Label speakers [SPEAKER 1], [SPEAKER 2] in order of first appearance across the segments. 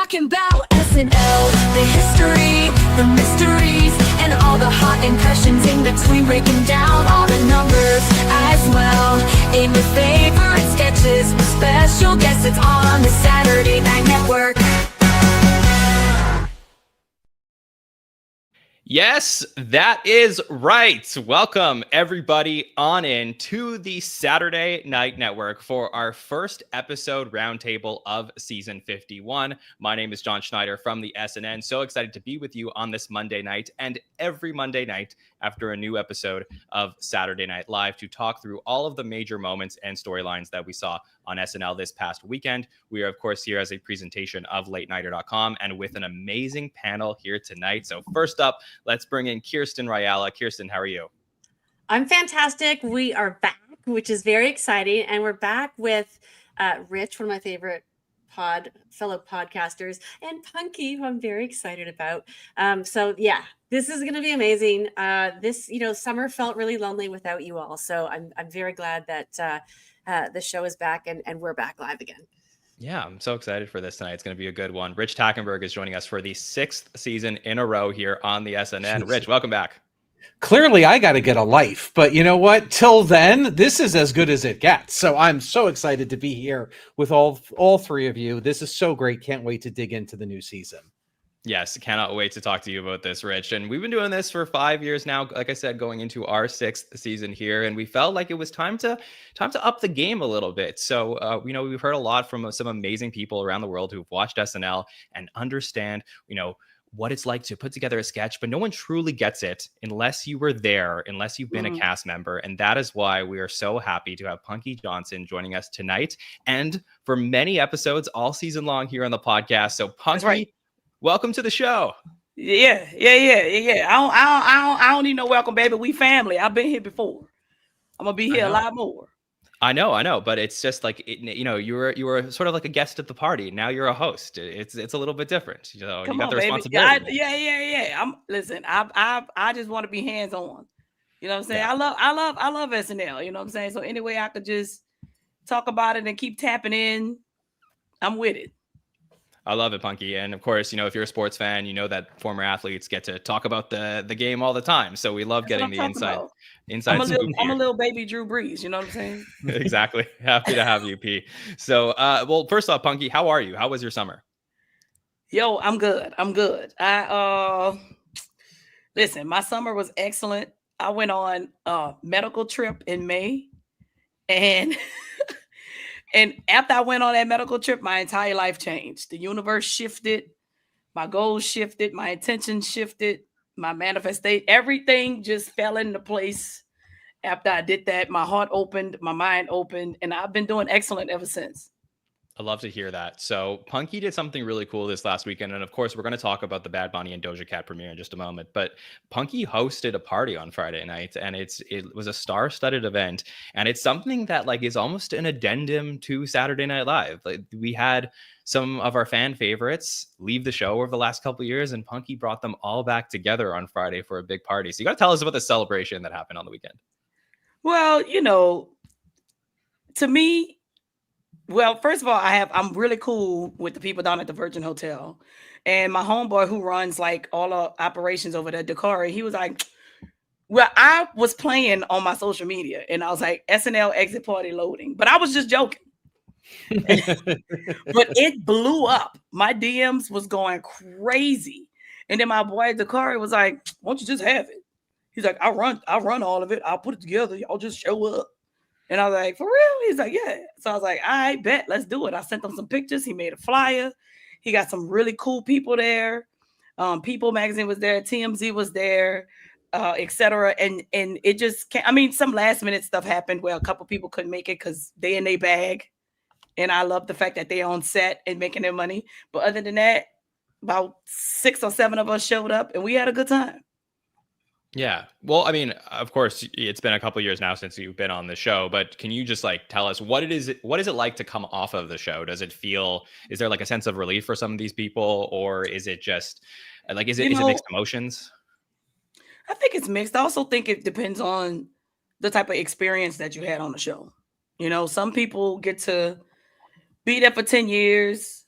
[SPEAKER 1] talking about SNL, the history, the mysteries, and all the hot impressions in between, breaking down all the numbers as well. In your favorite sketches with special guests, it's on the Saturday Night Network.
[SPEAKER 2] Yes, that is right. Welcome everybody on in to the Saturday Night Network for our first episode roundtable of season 51. My name is Jon Schneider from the SNN. So excited to be with you on this Monday night and every Monday night after a new episode of Saturday Night Live to talk through all of the major moments and storylines that we saw on SNL this past weekend. We are, of course, here as a presentation of LateNighter.com and with an amazing panel here tonight. So first up, let's bring in Kirstin Rajala. Kirstin, how are you?
[SPEAKER 3] I'm fantastic. We are back, which is very exciting. And we're back with Rich, one of my favorite fellow podcasters, and Punkie, who I'm very excited about. So yeah, this is going to be amazing. This, summer felt really lonely without you all. So I'm very glad that the show is back and we're back live again.
[SPEAKER 2] Yeah, I'm so excited for this tonight. It's going to be a good one. Rich Tackenberg is joining us for the 6th season in a row here on the SNN. Rich, welcome back.
[SPEAKER 4] Clearly, I got to get a life, but you know what? Till then, this is as good as it gets. So I'm so excited to be here with all three of you. This is so great. Can't wait to dig into the new season.
[SPEAKER 2] Yes, cannot wait to talk to you about this, Rich. And we've been doing this for 5 years now, like I said, going into our 6th season here. And we felt like it was time to up the game a little bit. So, we've heard a lot from some amazing people around the world who've watched SNL and understand, what it's like to put together a sketch, but no one truly gets it unless you were there, unless you've been a cast member. And that is why we are so happy to have Punkie Johnson joining us tonight and for many episodes all season long here on the podcast. So Punkie, welcome to the show.
[SPEAKER 5] Yeah. I don't need no welcome, baby. We family. I've been here before. I'm gonna be here a lot more.
[SPEAKER 2] I know, but it's just like you were sort of like a guest at the party. Now you're a host. It's a little bit different. You got the responsibility.
[SPEAKER 5] Yeah. I just want to be hands on. You know what I'm saying? Yeah. I love SNL. You know what I'm saying? So anyway, I could just talk about it and keep tapping in. I'm with it.
[SPEAKER 2] I love it, Punkie. And of course, if you're a sports fan, you know that former athletes get to talk about the game all the time. So we love getting the inside
[SPEAKER 5] I'm a little baby Drew Brees. You know what I'm saying?
[SPEAKER 2] Exactly. Happy to have you, P. So, well, first off, Punkie, how are you? How was your summer?
[SPEAKER 5] Yo, I'm good. Listen, my summer was excellent. I went on a medical trip in May, and and after I went on that medical trip, my entire life changed. The universe shifted, my goals shifted, my intention shifted, my manifestation, everything just fell into place. After I did that, my heart opened, my mind opened, and I've been doing excellent ever since.
[SPEAKER 2] I love to hear that. So Punkie did something really cool this last weekend. And of course, we're going to talk about the Bad Bunny and Doja Cat premiere in just a moment. But Punkie hosted a party on Friday night, and it was a star-studded event. And it's something that is almost an addendum to Saturday Night Live. We had some of our fan favorites leave the show over the last couple of years, and Punkie brought them all back together on Friday for a big party. So you got to tell us about the celebration that happened on the weekend.
[SPEAKER 5] Well, to me, first of all, I'm really cool with the people down at the Virgin Hotel, and my homeboy who runs all the operations over there, Dakari, he was like, well, I was playing on my social media and I was like, SNL exit party loading, but I was just joking. But it blew up. My DMs was going crazy. And then my boy Dakari was like, why don't you just have it? He's like, I run all of it. I'll put it together. Y'all just show up. And I was like, for real? He's like, yeah. So I was like, I bet, let's do it. I sent him some pictures. He made a flyer. He got some really cool people there. People Magazine was there. TMZ was there, etc. And it just can't, some last minute stuff happened where a couple people couldn't make it because they in their bag. And I love the fact that they're on set and making their money. But other than that, about 6 or 7 of us showed up and we had a good time.
[SPEAKER 2] Yeah. Well, of course, it's been a couple of years now since you've been on the show, but can you just tell us what is it like to come off of the show? Is there a sense of relief for some of these people, or is it just is it mixed emotions?
[SPEAKER 5] I think it's mixed. I also think it depends on the type of experience that you had on the show. Some people get to be there for 10 years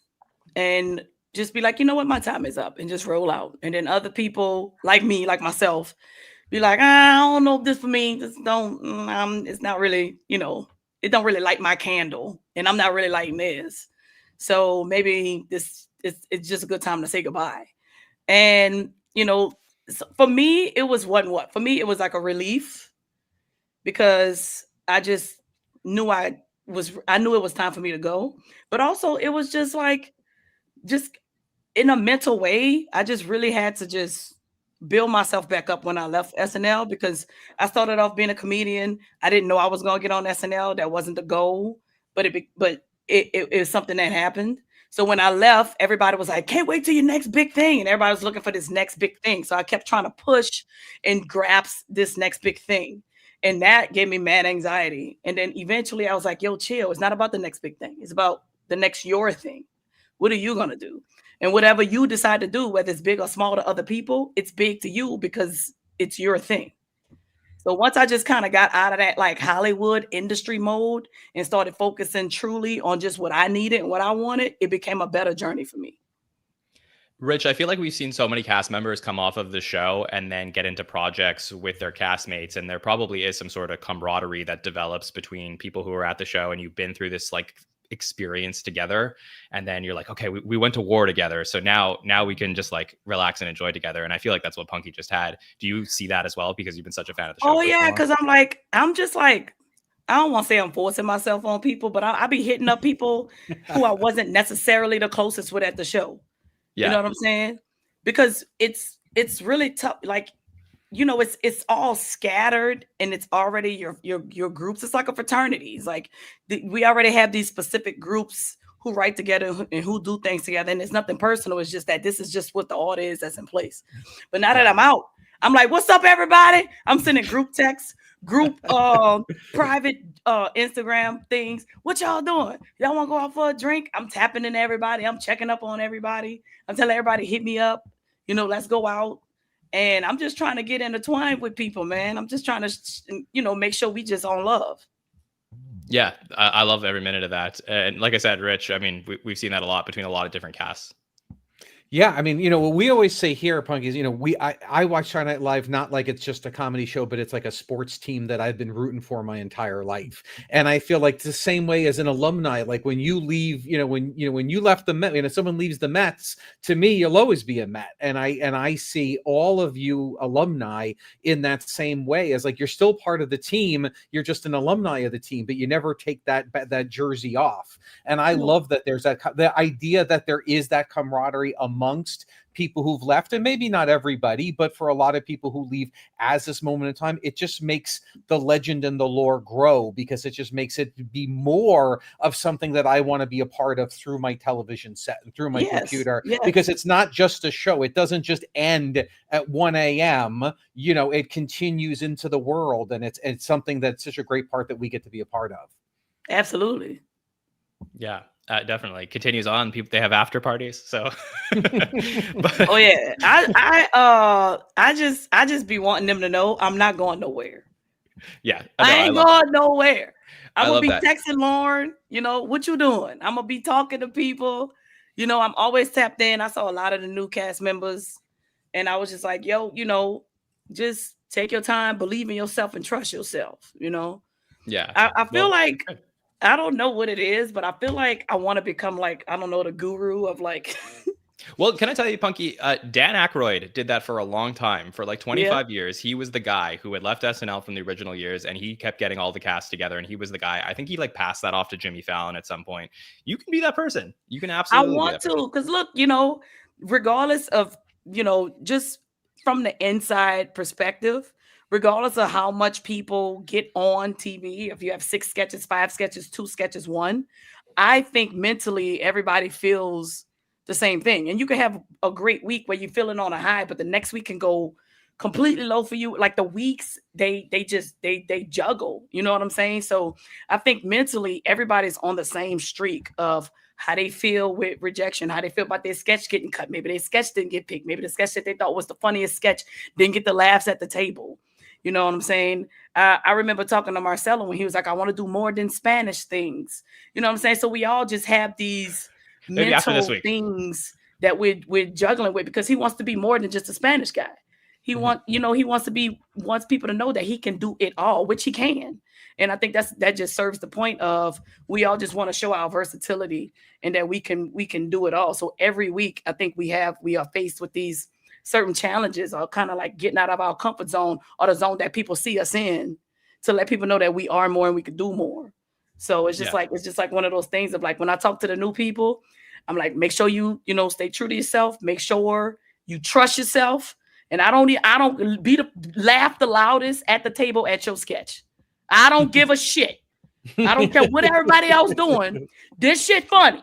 [SPEAKER 5] and just be like, you know what, my time is up, and just roll out. And then other people like me, like myself, be like, I don't know if this for me. Just don't. It's not really, it don't really light my candle, and I'm not really lighting this. So maybe it's just a good time to say goodbye. And for me, it was what? For me, it was like a relief, because I just knew I knew it was time for me to go. But also it was just like, just in a mental way, I just really had to just build myself back up when I left SNL, because I started off being a comedian. I didn't know I was going to get on SNL. That wasn't the goal, but it was something that happened. So when I left, everybody was like, can't wait till your next big thing. And everybody was looking for this next big thing. So I kept trying to push and grasp this next big thing. And that gave me mad anxiety. And then eventually I was like, yo, chill. It's not about the next big thing. It's about the next your thing. What are you going to do? And whatever you decide to do, whether it's big or small to other people, it's big to you because it's your thing. So once I just kind of got out of that like Hollywood industry mode and started focusing truly on just what I needed and what I wanted, it became a better journey for me.
[SPEAKER 2] Rich, I feel like we've seen so many cast members come off of the show and then get into projects with their castmates. And there probably is some sort of camaraderie that develops between people who are at the show, and you've been through this like experience together. And then you're like, okay, we went to war together. So now we can just like relax and enjoy together. And I feel like that's what Punkie just had. Do you see that as well? Because you've been such a fan of the show.
[SPEAKER 5] Oh yeah. Cause I'm just like, I don't want to say I'm forcing myself on people, but I be hitting up people who I wasn't necessarily the closest with at the show. Yeah. You know what I'm saying? Because it's really tough. Like, it's all scattered, and it's already your groups. It's like a fraternity. It's like we already have these specific groups who write together and who do things together. And it's nothing personal. It's just that this is just what the order is that's in place. But now that I'm out, I'm like, what's up, everybody? I'm sending group texts, private Instagram things. What y'all doing? Y'all want to go out for a drink? I'm tapping in everybody. I'm checking up on everybody. I'm telling everybody, hit me up. Let's go out. And I'm just trying to get intertwined with people, man. I'm just trying to, make sure we just on love.
[SPEAKER 2] Yeah, I love every minute of that. And like I said, Rich, I mean, we've seen that a lot between a lot of different casts.
[SPEAKER 4] Yeah, I mean, what we always say here, Punkie, is, I watch Saturday Night Live not like it's just a comedy show, but it's like a sports team that I've been rooting for my entire life. And I feel like the same way as an alumni, like when you leave, when you left the Mets, someone leaves the Mets, to me, you'll always be a Met. And I see all of you alumni in that same way, as like you're still part of the team, you're just an alumni of the team, but you never take that jersey off. And I love that there's the idea that there is that camaraderie amongst people who've left, and maybe not everybody, but for a lot of people who leave as this moment in time, it just makes the legend and the lore grow, because it just makes it be more of something that I want to be a part of through my television set and through my computer, because it's not just a show. It doesn't just end at 1 a.m. It continues into the world, and it's something that's such a great part that we get to be a part of.
[SPEAKER 5] Absolutely.
[SPEAKER 2] Yeah. Definitely continues on. People, they have after parties. So,
[SPEAKER 5] oh yeah, I just be wanting them to know I'm not going nowhere.
[SPEAKER 2] Yeah,
[SPEAKER 5] I ain't going nowhere. I'm gonna be
[SPEAKER 2] that.
[SPEAKER 5] texting Lauren. What you doing? I'm gonna be talking to people. I'm always tapped in. I saw a lot of the new cast members, and I was just like, yo, just take your time, believe in yourself, and trust yourself.
[SPEAKER 2] Yeah,
[SPEAKER 5] I feel like. I don't know what it is, but I feel like I want to become like, I don't know, the guru of like.
[SPEAKER 2] Well, can I tell you, Punkie, Dan Aykroyd did that for a long time. For like 25 years, he was the guy who had left SNL from the original years, and he kept getting all the cast together, and he was the guy. I think he like passed that off to Jimmy Fallon at some point. You can be that person. You can absolutely.
[SPEAKER 5] I want to, because look, regardless of, just from the inside perspective, regardless of how much people get on TV, if you have 6 sketches, 5 sketches, 2 sketches, 1, I think mentally everybody feels the same thing. And you can have a great week where you're feeling on a high, but the next week can go completely low for you. Like the weeks, they juggle. You know what I'm saying? So I think mentally everybody's on the same streak of how they feel with rejection, how they feel about their sketch getting cut. Maybe their sketch didn't get picked. Maybe the sketch that they thought was the funniest sketch didn't get the laughs at the table. You know what I'm saying? I remember talking to Marcelo when he was like, I want to do more than Spanish things. You know what I'm saying? So we all just have these mental things that we're juggling with, because he wants to be more than just a Spanish guy. He wants people to know that he can do it all, which he can. And I think that just serves the point of, we all just want to show our versatility and that we can do it all. So every week, I think we are faced with these certain challenges, or kind of like getting out of our comfort zone, or the zone that people see us in, to let people know that we are more and we can do more. So it's just like one of those things of like, when I talk to the new people, I'm like, make sure you stay true to yourself. Make sure you trust yourself. And I don't laugh the loudest at the table at your sketch. I don't give a shit. I don't care what everybody else doing. This shit funny.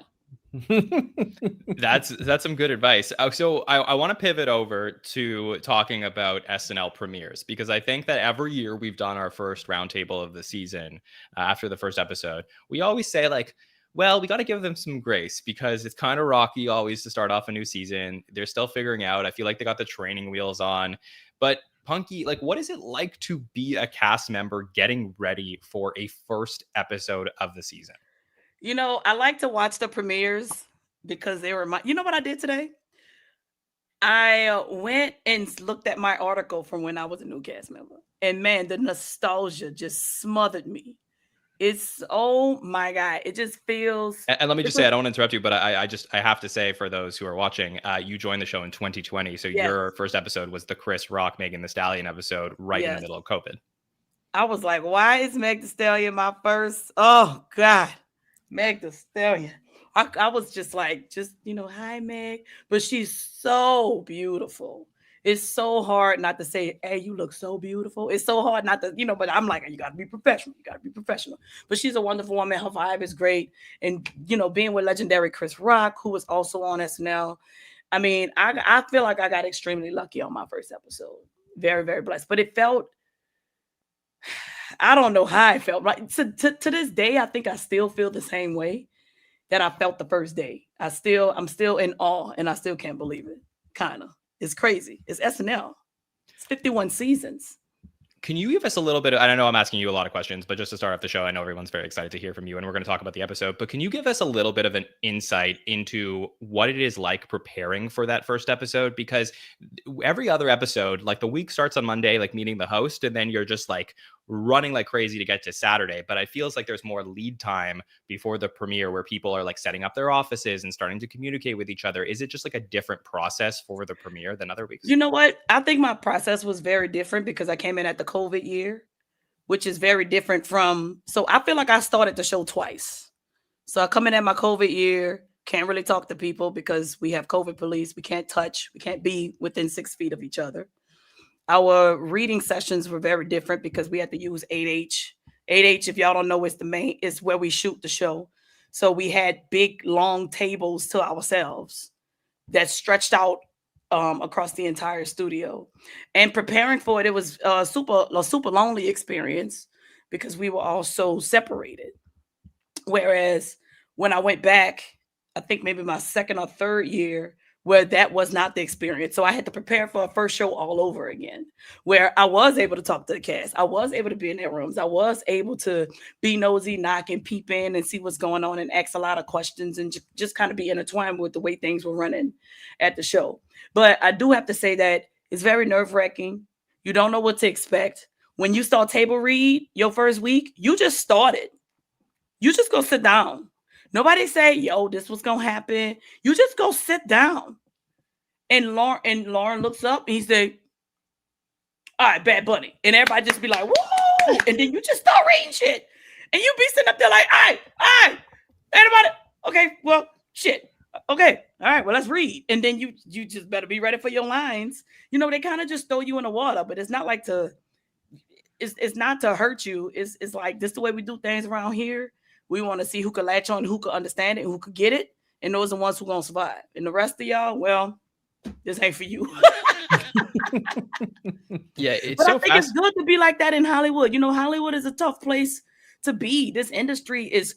[SPEAKER 2] That's some good advice. So I want to pivot over to talking about SNL premieres, because I think that every year we've done our first roundtable of the season after the first episode. We always say like, well, we got to give them some grace, because it's kind of rocky always to start off a new season. They're still figuring out. I feel like they got the training wheels on. But Punkie, like, what is it like to be a cast member getting ready for a first episode of the season?
[SPEAKER 5] I like to watch the premieres because they were you know what I did today? I went and looked at my article from when I was a new cast member. And man, the nostalgia just smothered me. It's, oh my God, it just feels.
[SPEAKER 2] And let me just say, I don't want to interrupt you, but I have to say, for those who are watching, you joined the show in 2020. So your first episode was the Chris Rock, Megan Thee Stallion episode, right in the middle of COVID.
[SPEAKER 5] I was like, why is Meg Thee Stallion my first? Oh God, Meg Thee Stallion. I was just like, hi Meg, but she's so beautiful. It's so hard not to say, hey, you look so beautiful. It's so hard not to, but I'm like, you got to be professional. You got to be professional. But she's a wonderful woman. Her vibe is great. And, being with legendary Chris Rock, who was also on SNL. I mean, I feel like I got extremely lucky on my first episode. Very, very blessed. But it felt, I don't know how I felt. Right? To this day, I think I still feel the same way that I felt the first day. I'm still in awe, and I still can't believe it. Kind of. It's crazy. It's SNL. It's 51 seasons.
[SPEAKER 2] Can you give us a little bit of, I don't know I'm asking you a lot of questions, but just to start off the show, I know everyone's very excited to hear from you, and we're going to talk about the episode, but can you give us a little bit of an insight into what it is like preparing for that first episode? Because every other episode, like the week starts on Monday, like meeting the host, and then you're just like running like crazy to get to Saturday. But it feels like there's more lead time before the premiere, where people are like setting up their offices and starting to communicate with each other. Is it just like a different process for the premiere than other weeks?
[SPEAKER 5] You know what? I think my process was very different because I came in at the COVID year, which is very different from, so I feel like I started the show twice. So I come in at my COVID year, can't really talk to people because we have COVID police. We can't touch, we can't be within 6 feet of each other. Our reading sessions were very different because we had to use 8H. 8H, if y'all don't know, is where we shoot the show. So we had big, long tables to ourselves that stretched out across the entire studio. And preparing for it, it was a super lonely experience because we were all so separated. Whereas when I went back, I think maybe my second or third year, where that was not the experience. So I had to prepare for a first show all over again, where I was able to talk to the cast. I was able to be in their rooms. I was able to be nosy, knock and peep in and see what's going on and ask a lot of questions and just kind of be intertwined with the way things were running at the show. But I do have to say that it's very nerve-wracking. You don't know what to expect. When you start table read your first week, you just started. You just go sit down. Nobody say, yo, this was going to happen. You just go sit down. And Lauren looks up and he said, all right, Bad Bunny. And everybody just be like, whoa. And then you just start reading shit. And you be sitting up there like, all right, everybody. Okay, well, shit. Okay, all right, well, let's read. And then you just better be ready for your lines. They kind of just throw you in the water, but it's not like it's not to hurt you. It's like, this is the way we do things around here. We want to see who could latch on, who could understand it, who could get it. And those are the ones who going to survive. And the rest of y'all, well, this ain't for you.
[SPEAKER 2] Yeah, it's
[SPEAKER 5] but
[SPEAKER 2] so
[SPEAKER 5] I think it's good to be like that in Hollywood. Hollywood is a tough place to be. This industry is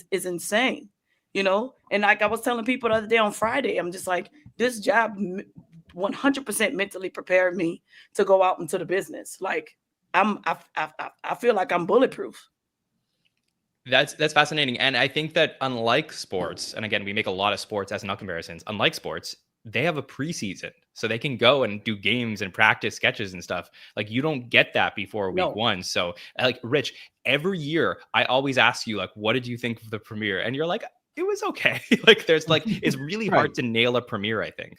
[SPEAKER 5] insane, And like I was telling people the other day on Friday, I'm just like, this job 100% mentally prepared me to go out into the business. Like I feel like I'm bulletproof.
[SPEAKER 2] That's fascinating. And I think that unlike sports, and again, we make a lot of sports SNL comparisons, unlike sports, they have a preseason. So they can go and do games and practice sketches and stuff. Like you don't get that before week
[SPEAKER 5] No.
[SPEAKER 2] one. So like Rich, every year I always ask you, like, what did you think of the premiere? And you're like, it was okay. Like there's like, it's really hard
[SPEAKER 4] Right.
[SPEAKER 2] to nail a premiere, I think.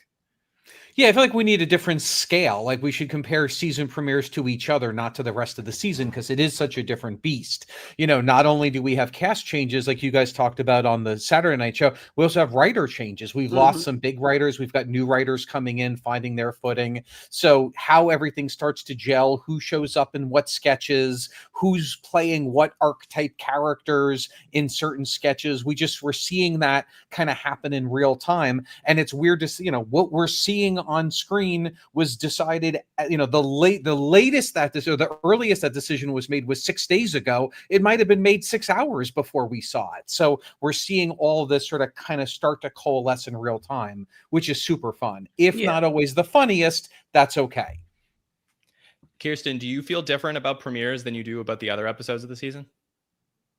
[SPEAKER 4] Yeah, I feel like we need a different scale. Like we should compare season premieres to each other, not to the rest of the season, because it is such a different beast. You know, not only do we have cast changes like you guys talked about on the Saturday night show, we also have writer changes. We've lost some big writers. We've got new writers coming in, finding their footing. So how everything starts to gel, who shows up in what sketches, who's playing what archetype characters in certain sketches. We're seeing that kind of happen in real time. And it's weird to see, you know, what we're seeing on screen was decided, you know, the latest that this, or the earliest that decision was made was 6 days ago. It might have been made 6 hours before we saw it. So we're seeing all this sort of kind of start to coalesce in real time, which is super fun. If not always the funniest, that's okay.
[SPEAKER 2] Kirstin, do you feel different about premieres than you do about the other episodes of the season?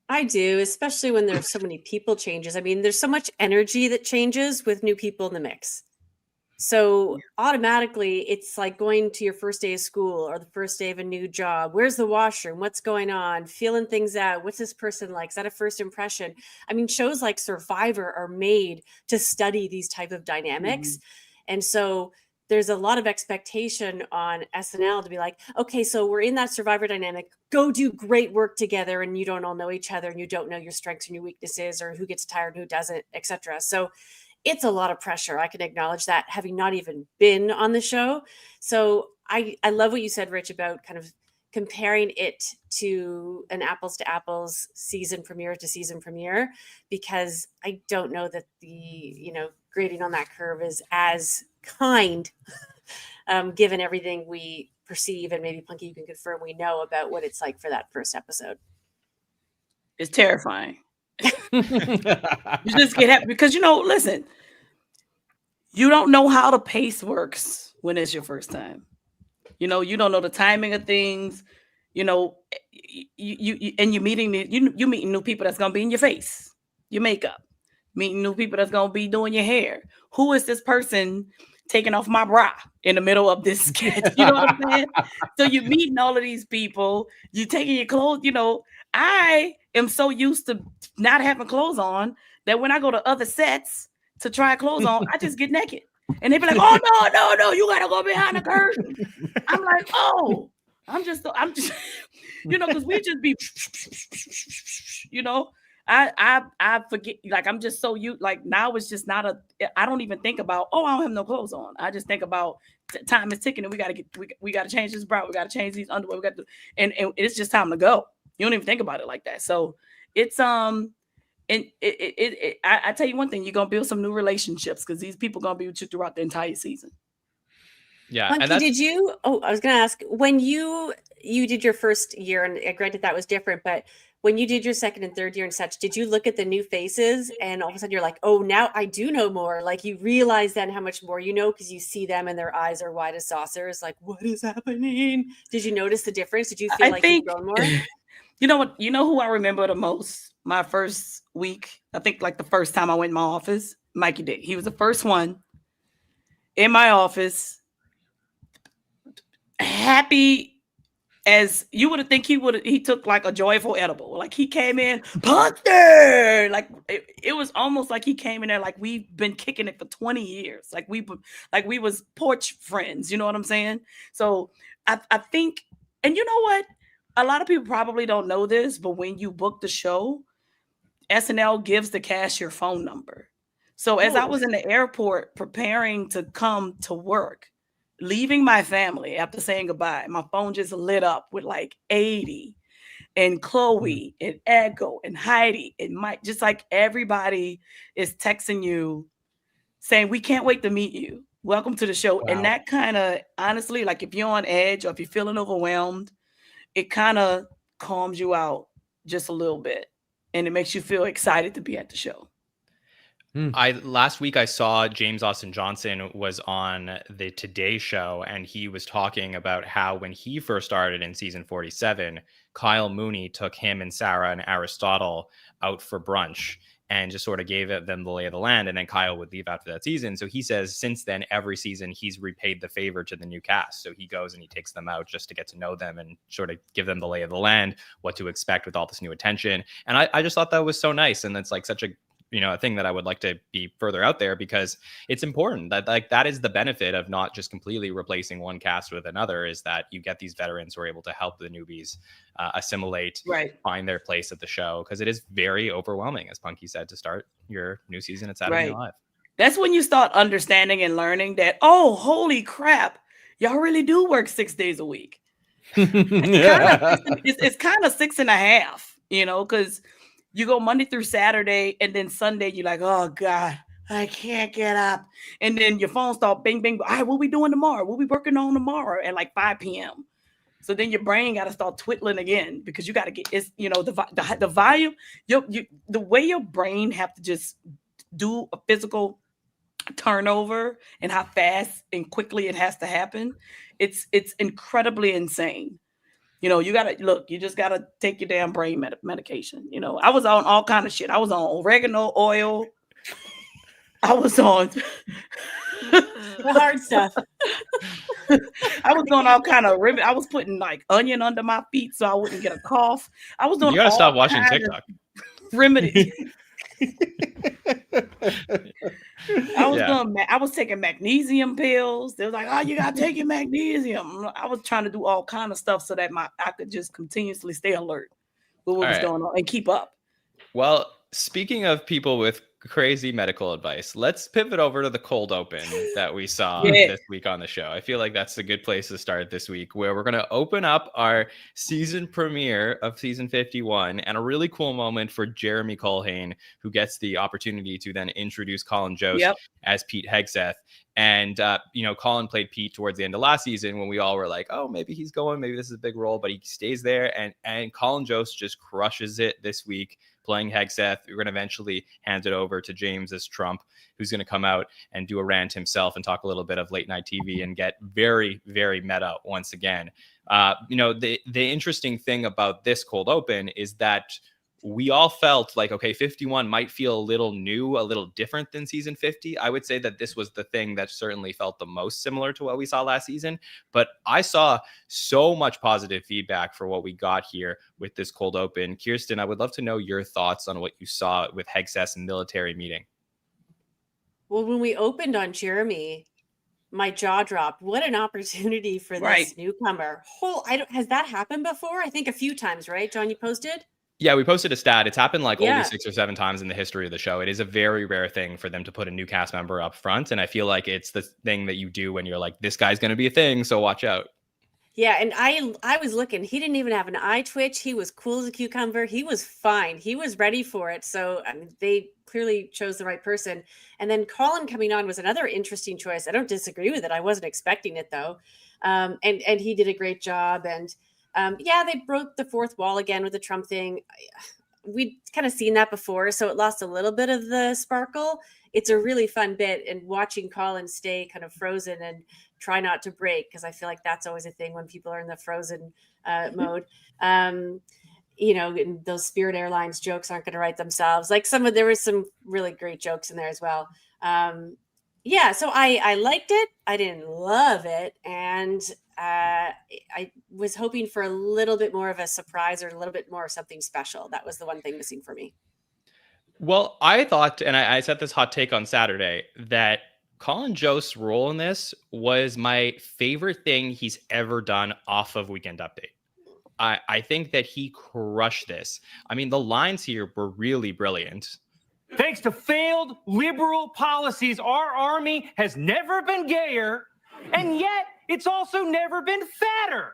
[SPEAKER 3] I do, especially when there's so many people changes. I mean, there's so much energy that changes with new people in the mix. So automatically it's like going to your first day of school or the first day of a new job. Where's the washroom? What's going on? Feeling things out. What's this person like? Is that a first impression? I mean, shows like Survivor are made to study these type of dynamics. And so there's a lot of expectation on SNL to be like, okay, so we're in that Survivor dynamic. Go do great work together, and you don't all know each other, and you don't know your strengths and your weaknesses, or who gets tired, who doesn't, etc. So it's a lot of pressure. I can acknowledge that, having not even been on the show. So I love what you said, Rich, about kind of comparing it to an apples to apples season premiere to season premiere, because I don't know that the, you know, grading on that curve is as kind, given everything we perceive, and maybe Punkie, you can confirm, we know about what it's like for that first episode.
[SPEAKER 5] It's terrifying. You just get happy because, you know, listen, you don't know how the pace works when it's your first time. You know, you don't know the timing of things. You know, you're meeting you meeting new people that's gonna be in your face, your makeup, meeting new people that's gonna be doing your hair. Who is this person taking off my bra in the middle of this sketch? You know what I'm saying? So you're meeting all of these people, you taking your clothes, you know. I am so used to not having clothes on that when I go to other sets to try clothes on, I just get naked. And they be like, oh, no, you gotta go behind the curtain. I'm like, oh, I'm just, you know, because we just be, you know, I forget, like, I'm just so like, now it's just not I don't even think about, oh, I don't have no clothes on. I just think about time is ticking and we gotta change this bra, we gotta change these underwear, we got to, and it's just time to go. You don't even think about it like that. So it's and I tell you one thing, you're gonna build some new relationships because these people gonna be with you throughout the entire season.
[SPEAKER 2] Yeah.
[SPEAKER 3] Punkie,
[SPEAKER 2] And
[SPEAKER 3] did you? Oh, I was gonna ask, when you did your first year, and granted that was different, but when you did your second and third year and such, did you look at the new faces and all of a sudden you're like, oh, now I do know more? Like you realize then how much more you know because you see them and their eyes are wide as saucers. Like, what is happening? Did you notice the difference? Did you feel like you've grown more?
[SPEAKER 5] You know what? You know who I remember the most? My first week, I think like the first time I went in my office, Mikey did. He was the first one in my office. Happy as you would have think he took like a joyful edible. Like he came in, Panther! Like it was almost like he came in there like we've been kicking it for 20 years. Like we was porch friends, you know what I'm saying? So I think, and you know what? A lot of people probably don't know this, but when you book the show, SNL gives the cast your phone number. So as I was in the airport preparing to come to work, leaving my family after saying goodbye, my phone just lit up with like 80 and Chloe and Echo and Heidi and Mike, just like everybody is texting you saying, we can't wait to meet you. Welcome to the show. Wow. And that kind of, honestly, like if you're on edge or if you're feeling overwhelmed, it kind of calms you out just a little bit. And it makes you feel excited to be at the show.
[SPEAKER 2] Last week I saw James Austin Johnson was on the Today Show, and he was talking about how when he first started in season 47, Kyle Mooney took him and Sarah and Aristotle out for brunch and just sort of gave them the lay of the land. And then Kyle would leave after that season. So he says since then, every season, he's repaid the favor to the new cast. So he goes and he takes them out just to get to know them and sort of give them the lay of the land, what to expect with all this new attention. And I just thought that was so nice. And that's like such a, a thing that I would like to be further out there, because it's important that like that is the benefit of not just completely replacing one cast with another, is that you get these veterans who are able to help the newbies assimilate, find their place at the show, because it is very overwhelming, as Punkie said, to start your new season at Saturday Night Live.
[SPEAKER 5] That's when you start understanding and learning that, oh, holy crap, y'all really do work 6 days a week. It's kind of 6.5, because you go Monday through Saturday, and then Sunday you're like, oh God, I can't get up. And then your phone start bing, bing. All right, what we doing tomorrow? What we working on tomorrow at like 5 p.m.? So then your brain got to start twiddling again, because you got to get, it's, the volume, the way your brain have to just do a physical turnover and how fast and quickly it has to happen. It's incredibly insane. You just gotta take your damn brain medication. I was on all kind of shit. I was on oregano oil. I was on
[SPEAKER 3] the hard stuff.
[SPEAKER 5] I was doing all kind of ribbon. I was putting like onion under my feet so I wouldn't get a cough. I was doing.
[SPEAKER 2] You gotta stop watching TikTok.
[SPEAKER 5] Remedy. I was taking magnesium pills. They was like, oh, you gotta take your magnesium. I was trying to do all kind of stuff so that I could just continuously stay alert with what was going on and keep up.
[SPEAKER 2] Well, speaking of people with crazy medical advice, let's pivot over to the cold open that we saw this week on the show. I feel like that's a good place to start this week, where we're going to open up our season premiere of season 51, and a really cool moment for Jeremy Colhane, who gets the opportunity to then introduce Colin Jost as Pete Hegseth. And, Colin played Pete towards the end of last season, when we all were like, oh, maybe he's going, maybe this is a big role, but he stays there. And Colin Jost just crushes it this week, playing Hegseth. We're going to eventually hand it over to James as Trump, who's going to come out and do a rant himself and talk a little bit of late night TV and get very, very meta once again. The interesting thing about this cold open is that we all felt like, okay, 51 might feel a little new, a little different than season 50. I would say that this was the thing that certainly felt the most similar to what we saw last season. But I saw so much positive feedback for what we got here with this cold open. Kirstin, I would love to know your thoughts on what you saw with Hegseth's military meeting.
[SPEAKER 3] Well, when we opened on Jeremy, my jaw dropped. What an opportunity for this newcomer. Has that happened before? I think a few times, right? John, you posted?
[SPEAKER 2] Yeah, we posted a stat. It's happened like only 6 or 7 times in the history of the show. It is a very rare thing for them to put a new cast member up front. And I feel like it's the thing that you do when you're like, this guy's going to be a thing, so watch out.
[SPEAKER 3] Yeah, and I was looking. He didn't even have an eye twitch. He was cool as a cucumber. He was fine. He was ready for it. So they clearly chose the right person. And then Colin coming on was another interesting choice. I don't disagree with it. I wasn't expecting it, though. And he did a great job. And they broke the fourth wall again with the Trump thing. We'd kind of seen that before, so it lost a little bit of the sparkle. It's a really fun bit, and watching Colin stay kind of frozen and try not to break, because I feel like that's always a thing when people are in the frozen mode. And those Spirit Airlines jokes aren't going to write themselves. Like there was some really great jokes in there as well. So I liked it. I didn't love it. And I was hoping for a little bit more of a surprise or a little bit more of something special. That was the one thing missing for me.
[SPEAKER 2] Well, I thought, and I said this hot take on Saturday, that Colin Jost's role in this was my favorite thing he's ever done off of Weekend Update. I think that he crushed this. I mean, the lines here were really brilliant.
[SPEAKER 6] Thanks to failed liberal policies, our army has never been gayer, and yet it's also never been fatter.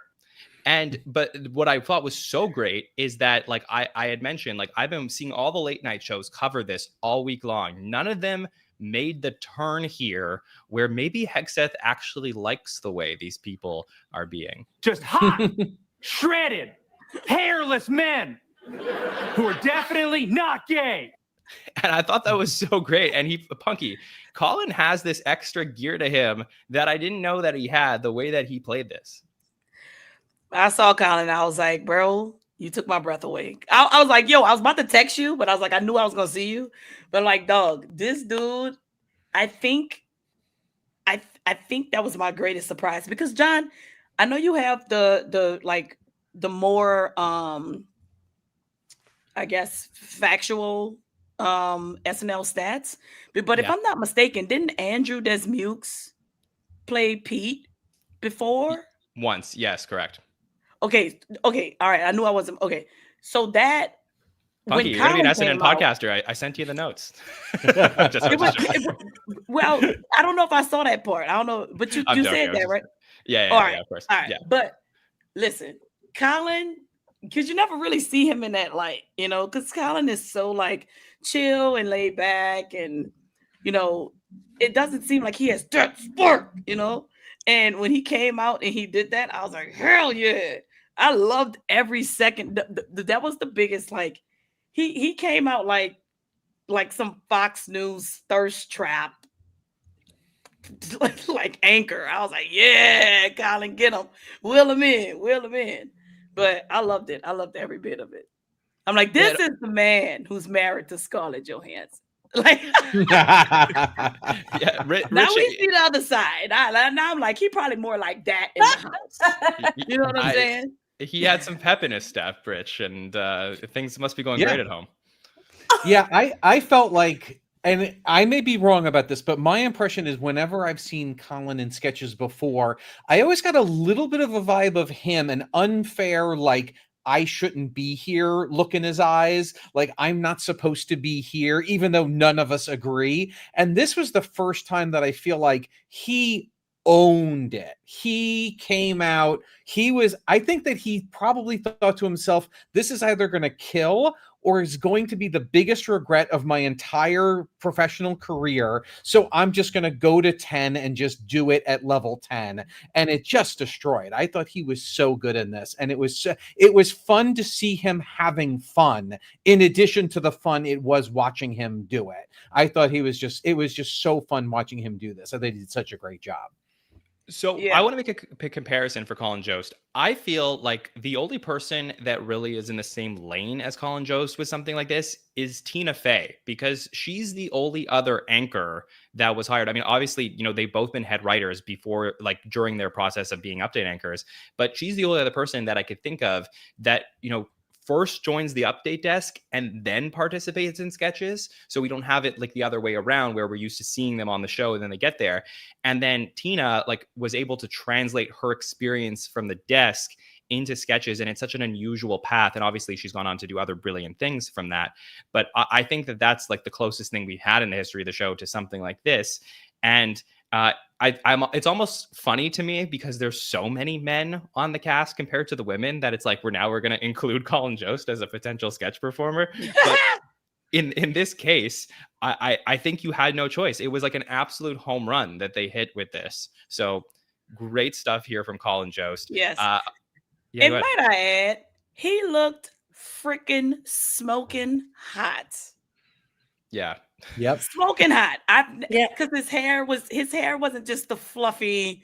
[SPEAKER 2] But what I thought was so great is that, like I had mentioned, like I've been seeing all the late night shows cover this all week long. None of them made the turn here where maybe Hegseth actually likes the way these people are being.
[SPEAKER 6] Just hot, shredded, hairless men who are definitely not gay.
[SPEAKER 2] And I thought that was so great. And Punkie, Colin has this extra gear to him that I didn't know that he had, the way that he played this.
[SPEAKER 5] I saw Colin and I was like, bro, You took my breath away. I was like, yo, I was about to text you, but I was like, I knew I was gonna see you. But like, dog, this dude, I think that was my greatest surprise because John, I know you have the more I guess factual SNL stats. But if I'm not mistaken, didn't Andrew Desmukes play Pete before?
[SPEAKER 2] Once, yes, correct.
[SPEAKER 5] Okay, all right. I knew I wasn't okay. So that
[SPEAKER 2] Punkie, you're gonna be an SNL podcaster. I sent you the notes.
[SPEAKER 5] Well, I don't know if I saw that part. I don't know, but you said that, right?
[SPEAKER 2] Yeah,
[SPEAKER 5] all right.
[SPEAKER 2] Yeah, of course.
[SPEAKER 5] All right.
[SPEAKER 2] Yeah.
[SPEAKER 5] But listen, Colin, because you never really see him in that light, you know, because Colin is so like chill and laid back, and you know, it doesn't seem like he has that spark, you know. And when he came out and he did that, I was like, hell yeah. I loved every second. That was the biggest, like, he came out like some Fox News thirst trap, like anchor. I was like, yeah, Colin, get him. Wheel him in. But I loved it. I loved every bit of it. I'm like, this is the man who's married to Scarlett Johansson. Like,
[SPEAKER 2] yeah,
[SPEAKER 5] now we see the other side. Now I'm like, he probably more like that in the house. You know what I'm saying?
[SPEAKER 2] He had some pep in his step, Rich, and things must be going great at home.
[SPEAKER 4] Yeah, I felt like, and I may be wrong about this, but my impression is whenever I've seen Colin in sketches before, I always got a little bit of a vibe of him, an unfair, like, I shouldn't be here look in his eyes, like I'm not supposed to be here, even though none of us agree. And this was the first time that I feel like he owned it. He came out, I think that he probably thought to himself, this is either going to kill or is going to be the biggest regret of my entire professional career. So I'm just going to go to 10 and just do it at level 10. And it just destroyed. I thought he was so good in this. And it was fun to see him having fun in addition to the fun it was watching him do it. I thought it was just so fun watching him do this. I think he did such a great job.
[SPEAKER 2] So I want to make a comparison for Colin Jost. I feel like the only person that really is in the same lane as Colin Jost with something like this is Tina Fey, because she's the only other anchor that was hired. I mean, obviously, you know, they've both been head writers before, like during their process of being update anchors, but she's the only other person that I could think of that, you know, first joins the update desk and then participates in sketches. So we don't have it like the other way around where we're used to seeing them on the show and then they get there. And then Tina like was able to translate her experience from the desk into sketches. And it's such an unusual path. And obviously she's gone on to do other brilliant things from that. But I think that that's like the closest thing we had in the history of the show to something like this. And it's almost funny to me because there's so many men on the cast compared to the women that it's like we're going to include Colin Jost as a potential sketch performer. But in this case, I think you had no choice. It was like an absolute home run that they hit with this. So great stuff here from Colin Jost.
[SPEAKER 5] Yes. And might I add, he looked freaking smoking hot.
[SPEAKER 2] Yeah.
[SPEAKER 4] Yep.
[SPEAKER 5] Smoking hot. Because his hair wasn't just the fluffy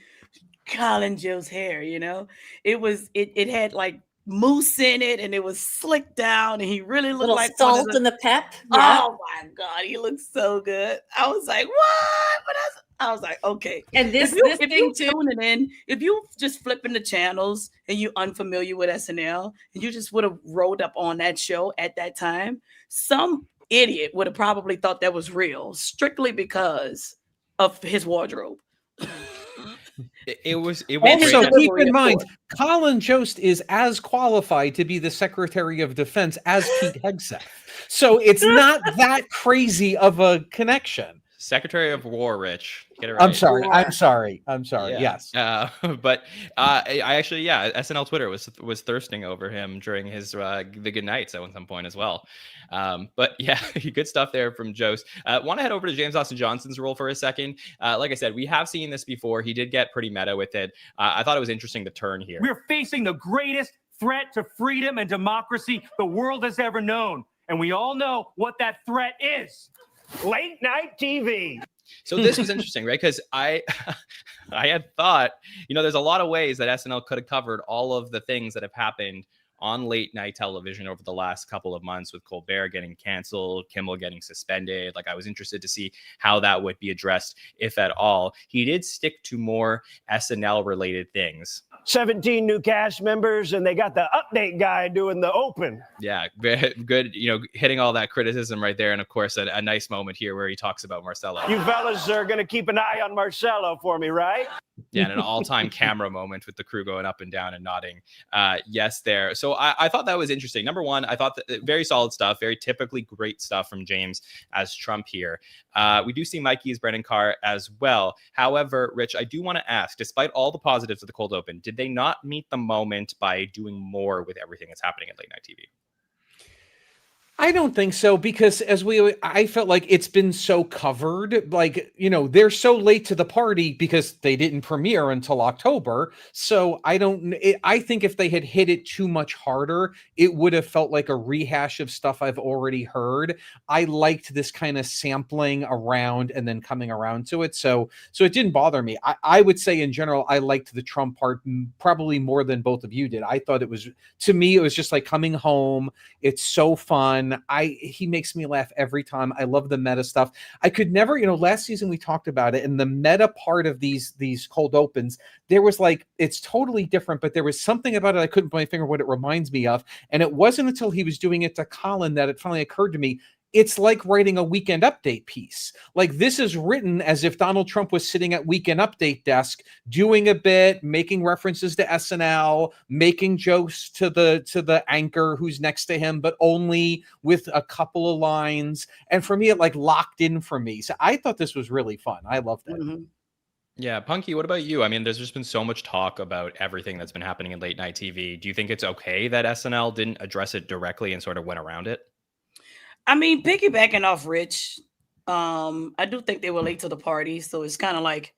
[SPEAKER 5] Colin Jost hair, you know. It had like mousse in it and it was slicked down and he really looked like
[SPEAKER 3] salt in the pep.
[SPEAKER 5] Yeah. Oh my God, he looked so good. I was like, what? I was like, okay.
[SPEAKER 3] And if
[SPEAKER 5] you just flipping the channels and you unfamiliar with SNL and you just would have rolled up on that show at that time, some idiot would have probably thought that was real strictly because of his wardrobe.
[SPEAKER 2] It was
[SPEAKER 4] also keep in mind Colin Jost is as qualified to be the Secretary of Defense as Pete Hegseth, so it's not that crazy of a connection.
[SPEAKER 2] Secretary of War, Rich. Get it right.
[SPEAKER 4] I'm sorry. Yeah.
[SPEAKER 2] Yes. But I actually, SNL Twitter was thirsting over him during his the good nights at some point as well. But yeah, good stuff there from Jost. Want to head over to James Austin Johnson's role for a second. Like I said, we have seen this before. He did get pretty meta with it. I thought it was interesting to turn here.
[SPEAKER 6] We're facing the greatest threat to freedom and democracy the world has ever known. And we all know what that threat is. Late night TV.
[SPEAKER 2] So this was interesting, right? Because I had thought, you know, there's a lot of ways that SNL could have covered all of the things that have happened on late night television over the last couple of months with Colbert getting canceled, Kimmel getting suspended. Like, I was interested to see how that would be addressed, if at all. He did stick to more SNL related things.
[SPEAKER 6] 17 new cast members, and they got the update guy doing the open.
[SPEAKER 2] Yeah, very good. Hitting all that criticism right there. And of course, a nice moment here where he talks about Marcelo.
[SPEAKER 6] You fellas are going to keep an eye on Marcelo for me, right?
[SPEAKER 2] Yeah, and an all-time camera moment with the crew going up and down and nodding yes there. So I thought that was interesting. Number one, I thought that very solid stuff, very typically great stuff from James as Trump here. We do see Mikey as Brennan Carr as well. However, Rich, I do want to ask, despite all the positives of the cold open, did they not meet the moment by doing more with everything that's happening at late night TV?
[SPEAKER 4] I don't think so, because I felt like it's been so covered. Like, they're so late to the party because they didn't premiere until October. So I think if they had hit it too much harder, it would have felt like a rehash of stuff I've already heard. I liked this kind of sampling around and then coming around to it. So it didn't bother me. I would say in general, I liked the Trump part probably more than both of you did. I thought it was just like coming home. It's so fun. He makes me laugh every time. I love the meta stuff. I could never, last season we talked about it, and the meta part of these cold opens, there was like, it's totally different, but there was something about it I couldn't put my finger what it reminds me of. And it wasn't until he was doing it to Colin that it finally occurred to me. It's like writing a Weekend Update piece. Like, this is written as if Donald Trump was sitting at Weekend Update desk, doing a bit, making references to SNL, making jokes to the anchor who's next to him, but only with a couple of lines. And for me, it like locked in for me. So I thought this was really fun. I loved it.
[SPEAKER 5] Mm-hmm.
[SPEAKER 2] Yeah, Punkie, what about you? I mean, there's just been so much talk about everything that's been happening in late night TV. Do you think it's okay that SNL didn't address it directly and sort of went around it?
[SPEAKER 5] I mean, piggybacking off Rich, I do think they were late to the party. So it's kind of like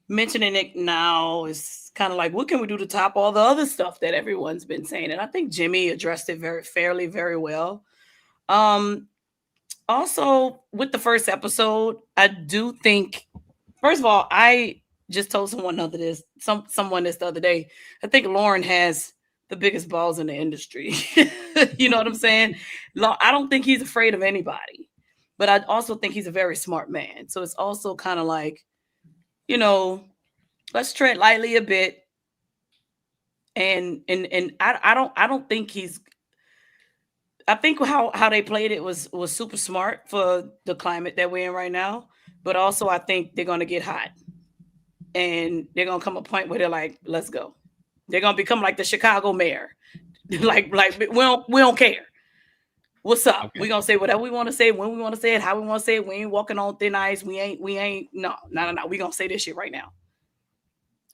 [SPEAKER 5] mentioning it now is kind of like, what can we do to top all the other stuff that everyone's been saying? And I think Jimmy addressed it very fairly, very well. Also, with the first episode, I do think, first of all, I just told someone the other day, I think Lauren has the biggest balls in the industry. You know what I'm saying? I don't think he's afraid of anybody, but I also think he's a very smart man. So it's also kind of like, let's tread lightly a bit. And I don't think I think how they played it was super smart for the climate that we're in right now. But also I think they're going to get hot and they're going to come a point where they're like, let's go. They're going to become like the Chicago mayor. like we don't care. What's up? Okay. We're going to say whatever we want to say, when we want to say it, how we want to say it. We ain't walking on thin ice. We ain't. No. We're going to say this shit right now.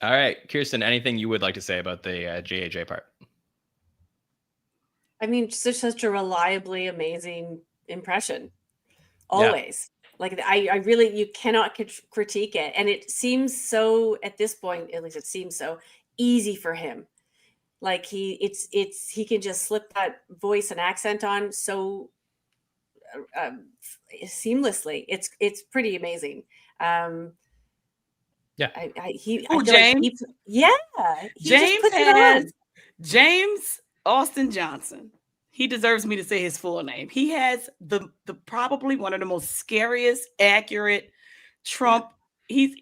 [SPEAKER 2] All right. Kirstin, anything you would like to say about the JAJ part?
[SPEAKER 3] I mean, just such a reliably amazing impression. Always. Yeah. Like, I really, you cannot critique it. And it seems so, at this point, at least it seems so easy for him. Like he can just slip that voice and accent on so seamlessly. It's pretty amazing.
[SPEAKER 2] Yeah.
[SPEAKER 5] James.
[SPEAKER 3] James
[SPEAKER 5] has James Austin Johnson. He deserves me to say his full name. He has the probably one of the most scariest, accurate Trump. It's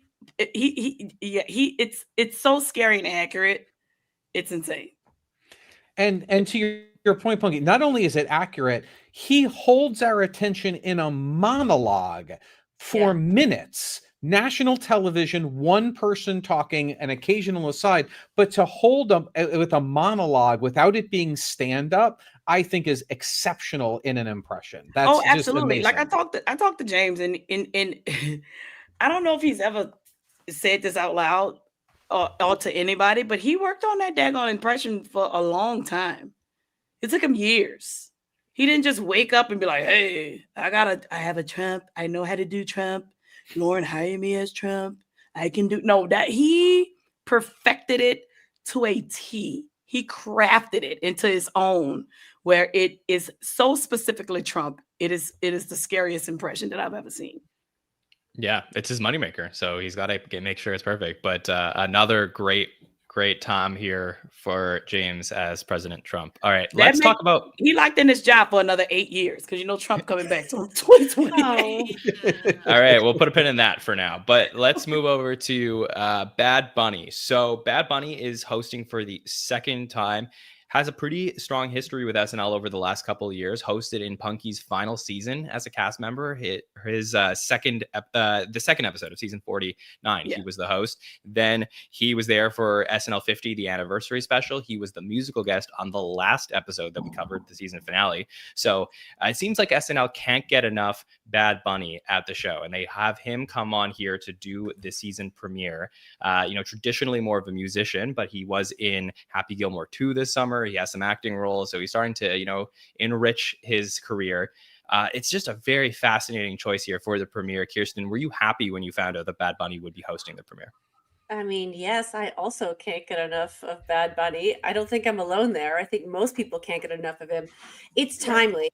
[SPEAKER 5] so scary and accurate. It's insane.
[SPEAKER 4] And to your point, Punkie, not only is it accurate, he holds our attention in a monologue for minutes. National television, one person talking, an occasional aside, but to hold them with a monologue without it being stand-up, I think is exceptional in an impression. That's
[SPEAKER 5] absolutely.
[SPEAKER 4] Just amazing.
[SPEAKER 5] Like I talked to James and I don't know if he's ever said this out loud or to anybody, but he worked on that daggone impression for a long time. It took him years. He didn't just wake up and be like, hey, I have a Trump. I know how to do Trump. Lauren, hire me as Trump. I can do. No, that he perfected it to a T. He crafted it into his own, where it is so specifically Trump. It is the scariest impression that I've ever seen.
[SPEAKER 2] Yeah, it's his moneymaker, so he's got to make sure it's perfect. But another great Great Tom here for James as President Trump. All right,
[SPEAKER 5] That
[SPEAKER 2] let's
[SPEAKER 5] make-
[SPEAKER 2] talk about.
[SPEAKER 5] He locked in this job for another 8 years because Trump coming back to 2028.
[SPEAKER 2] All right, we'll put a pin in that for now. But let's move over to Bad Bunny. So Bad Bunny is hosting for the second time. Has a pretty strong history with SNL over the last couple of years. Hosted in Punkie's final season as a cast member. The second episode of season 49.
[SPEAKER 5] Yeah.
[SPEAKER 2] He was the host. Then he was there for SNL 50, the anniversary special. He was the musical guest on the last episode that we covered, the season finale. So it seems like SNL can't get enough Bad Bunny at the show, and they have him come on here to do the season premiere. Traditionally more of a musician, but he was in Happy Gilmore 2 this summer. He has some acting roles, so he's starting to, enrich his career. It's just a very fascinating choice here for the premiere. Kirstin, were you happy when you found out that Bad Bunny would be hosting the premiere?
[SPEAKER 3] I mean, yes, I also can't get enough of Bad Bunny. I don't think I'm alone there. I think most people can't get enough of him. It's timely.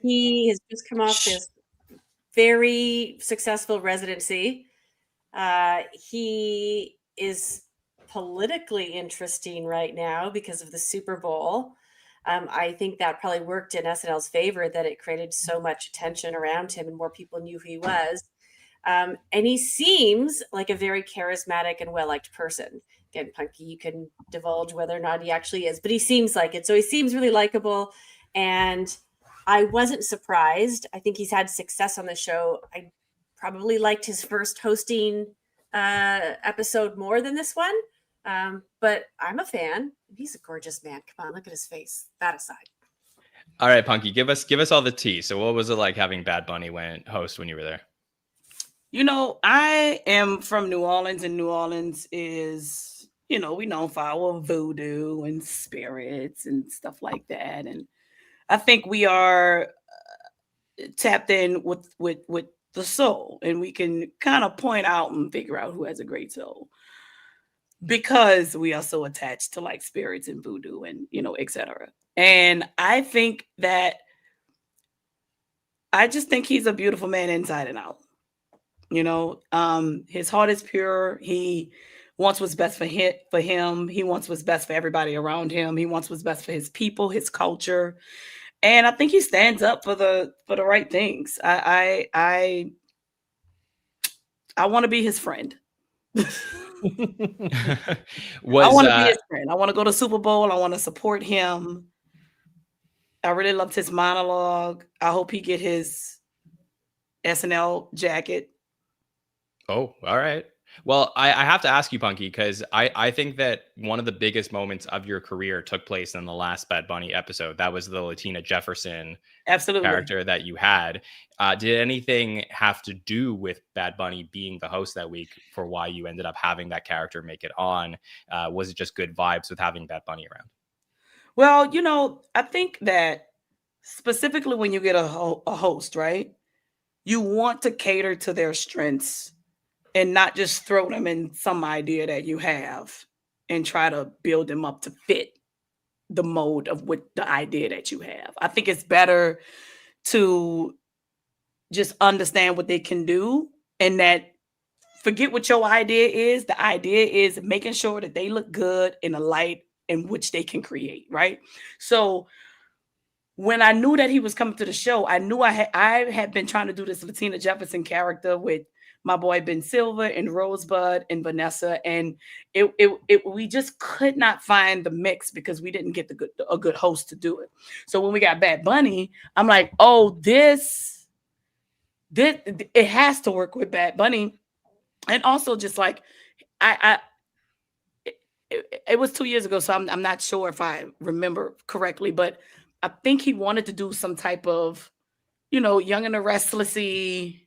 [SPEAKER 3] He has just come off this very successful residency. He is politically interesting right now because of the Super Bowl. I think that probably worked in SNL's favor, that it created so much attention around him and more people knew who he was. And he seems like a very charismatic and well-liked person. Again, Punkie, you can divulge whether or not he actually is, but he seems like it. So he seems really likable. And I wasn't surprised. I think he's had success on the show. I probably liked his first hosting episode more than this one. But I'm a fan. He's a gorgeous man. Come on, look at his face. That aside.
[SPEAKER 2] All right, Punkie, give us all the tea. So what was it like having Bad Bunny host when you were there?
[SPEAKER 5] I am from New Orleans, and New Orleans is, we know for our voodoo and spirits and stuff like that. And I think we are tapped in with the soul, and we can kind of point out and figure out who has a great soul, because we are so attached to like spirits and voodoo and, etc. And I just think he's a beautiful man inside and out. His heart is pure. He wants what's best for him. He wants what's best for everybody around him. He wants what's best for his people, his culture. And I think he stands up for the right things. I want to be his friend. I want to be his friend. I want to go to Super Bowl. I want to support him. I really loved his monologue. I hope he get his SNL jacket.
[SPEAKER 2] Oh, all right. Well, I have to ask you, Punkie, because I think that one of the biggest moments of your career took place in the last Bad Bunny episode. That was the Latina Jefferson character that you had. Did anything have to do with Bad Bunny being the host that week for why you ended up having that character make it on? Was it just good vibes with having Bad Bunny around?
[SPEAKER 5] Well, I think that specifically when you get a host, right, you want to cater to their strengths and not just throw them in some idea that you have and try to build them up to fit the mode of what the idea that you have. I think it's better to just understand what they can do, and that forget what your idea is. The idea is making sure that they look good in the light in which they can create, right? So when I knew that he was coming to the show, I knew I had been trying to do this Latina Jefferson character with my boy Ben Silver and Rosebud and Vanessa, and we just could not find the mix because we didn't get a good host to do it. So when we got Bad Bunny, I'm like, oh, this it has to work with Bad Bunny. And also just like it was 2 years ago, so I'm not sure if I remember correctly, but I think he wanted to do some type of, Young and the Restless-y,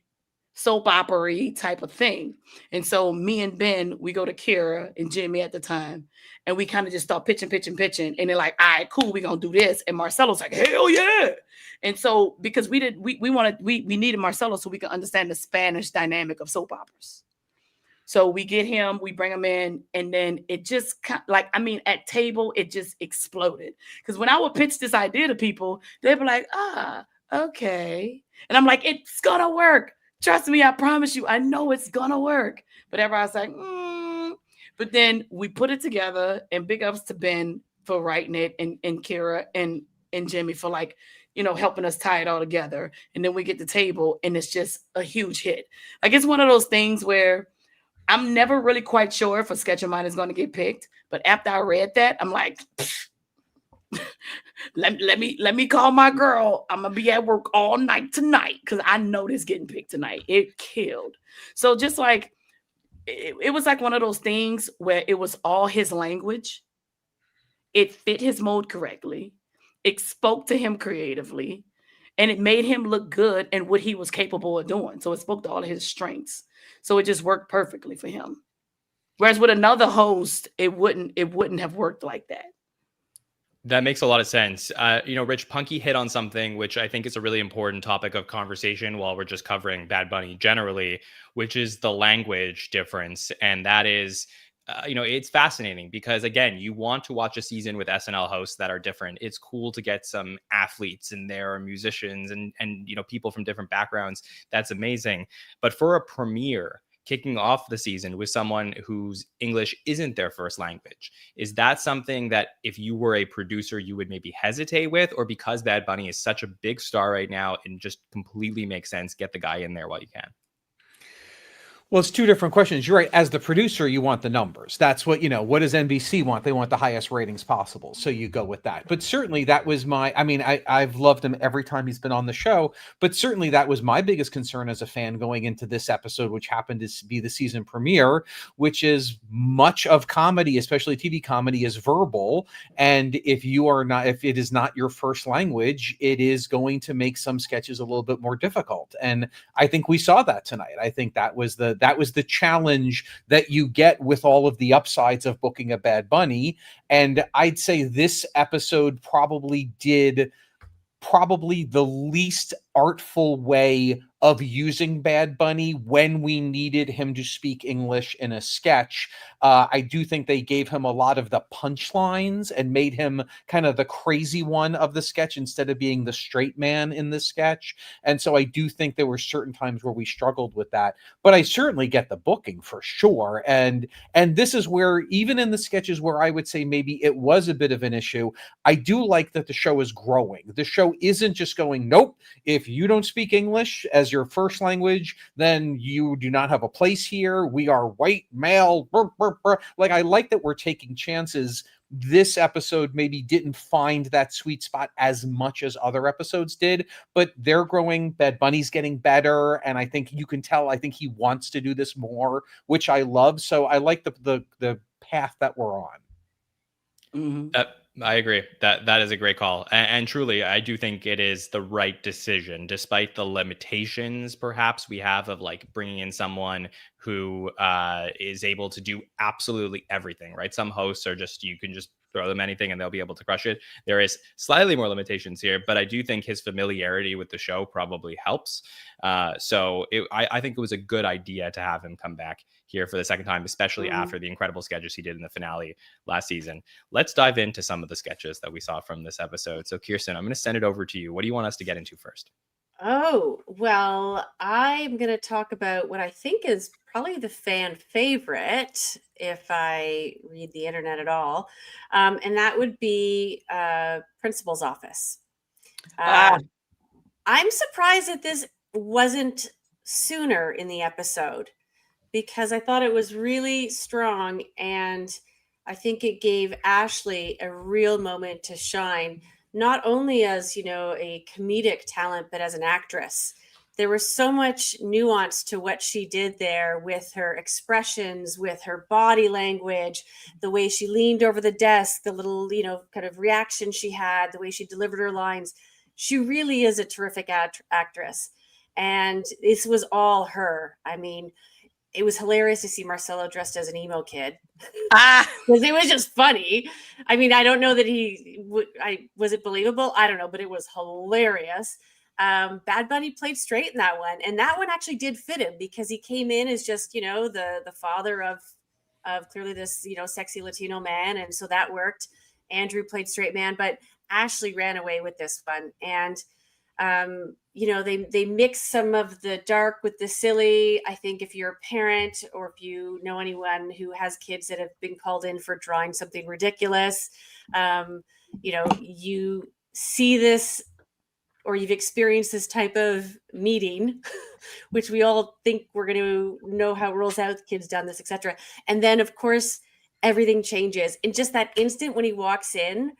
[SPEAKER 5] soap opera type of thing. And so me and Ben, we go to Kira and Jimmy at the time, and we kind of just start pitching. And they're like, all right, cool, we're going to do this. And Marcelo's like, hell yeah. And so because we needed Marcelo so we could understand the Spanish dynamic of soap operas. So we get him, we bring him in, and then it just at table, it just exploded. Because when I would pitch this idea to people, they'd be like, okay. And I'm like, it's going to work. Trust me, I promise you, I know it's going to work. But everybody's like, But then we put it together, and big ups to Ben for writing it, and Kira and Jimmy for like, helping us tie it all together. And then we get the table, and it's just a huge hit. Like, it's one of those things where I'm never really quite sure if a sketch of mine is going to get picked. But after I read that, I'm like, let me call my girl. I'm gonna be at work all night tonight because I know this getting picked tonight. It killed. So just like it was like one of those things where it was all his language. It fit his mode correctly. It spoke to him creatively, and it made him look good and what he was capable of doing. So it spoke to all of his strengths. So it just worked perfectly for him. Whereas with another host, it wouldn't have worked like that.
[SPEAKER 2] That makes a lot of sense. Rich, Punkie hit on something which I think is a really important topic of conversation while we're just covering Bad Bunny generally, which is the language difference. And that is, it's fascinating because, again, you want to watch a season with SNL hosts that are different. It's cool to get some athletes in there, or musicians and people from different backgrounds. That's amazing. But for a premiere, kicking off the season with someone whose English isn't their first language, is that something that if you were a producer, you would maybe hesitate with? Or because Bad Bunny is such a big star right now and just completely makes sense, get the guy in there while you can?
[SPEAKER 4] Well, it's two different questions. You're right. As the producer, you want the numbers. That's what does NBC want? They want the highest ratings possible. So you go with that. But certainly that was I've loved him every time he's been on the show. But certainly that was my biggest concern as a fan going into this episode, which happened to be the season premiere, which is much of comedy, especially TV comedy, is verbal. And if it is not your first language, it is going to make some sketches a little bit more difficult. And I think we saw that tonight. I think that was the challenge that you get with all of the upsides of booking a Bad Bunny. And I'd say this episode probably did the least artful way of using Bad Bunny when we needed him to speak English in a sketch. I do think they gave him a lot of the punchlines and made him kind of the crazy one of the sketch instead of being the straight man in the sketch. And so I do think there were certain times where we struggled with that, but I certainly get the booking for sure. And this is where, even in the sketches where I would say maybe it was a bit of an issue, I do like that the show is growing. The show isn't just going, nope, if you don't speak English as your first language, then you do not have a place here. We are white, male, Like, I like that we're taking chances. This episode maybe didn't find that sweet spot as much as other episodes did, but they're growing. Bad Bunny's getting better, and I think you can tell, I think he wants to do this more, which I love. So I like the path that we're on.
[SPEAKER 5] Mm-hmm.
[SPEAKER 2] I agree. That is a great call. And truly, I do think it is the right decision, despite the limitations perhaps we have of like bringing in someone who is able to do absolutely everything, right? Some hosts are just, you can just throw them anything and they'll be able to crush it. There is slightly more limitations here, but I do think his familiarity with the show probably helps. I think it was a good idea to have him come back here for the second time, especially after the incredible sketches he did in the finale last season. Let's dive into some of the sketches that we saw from this episode. So Kirstin, I'm going to send it over to you. What do you want us to get into first?
[SPEAKER 3] Oh, well, I'm going to talk about what I think is probably the fan favorite, if I read the internet at all. And that would be Principal's Office. I'm surprised that this wasn't sooner in the episode, because I thought it was really strong, and I think it gave Ashley a real moment to shine, not only as, a comedic talent, but as an actress. There was so much nuance to what she did there with her expressions, with her body language, the way she leaned over the desk, the little, kind of reaction she had, the way she delivered her lines. She really is a terrific actress. And this was all her. I mean, it was hilarious to see Marcelo dressed as an emo kid, because it was just funny. I mean, I don't know that was it believable? I don't know, but it was hilarious. Bad Bunny played straight in that one, and that one actually did fit him, because he came in as just, the father of clearly this, sexy Latino man, and so that worked. Andrew played straight man, but Ashley ran away with this one, and They mix some of the dark with the silly. I think if you're a parent or if you know anyone who has kids that have been called in for drawing something ridiculous, you see this or you've experienced this type of meeting, which we all think we're going to know how it rolls out, the kid's done this, etc. And then, of course, everything changes. In just that instant when he walks in,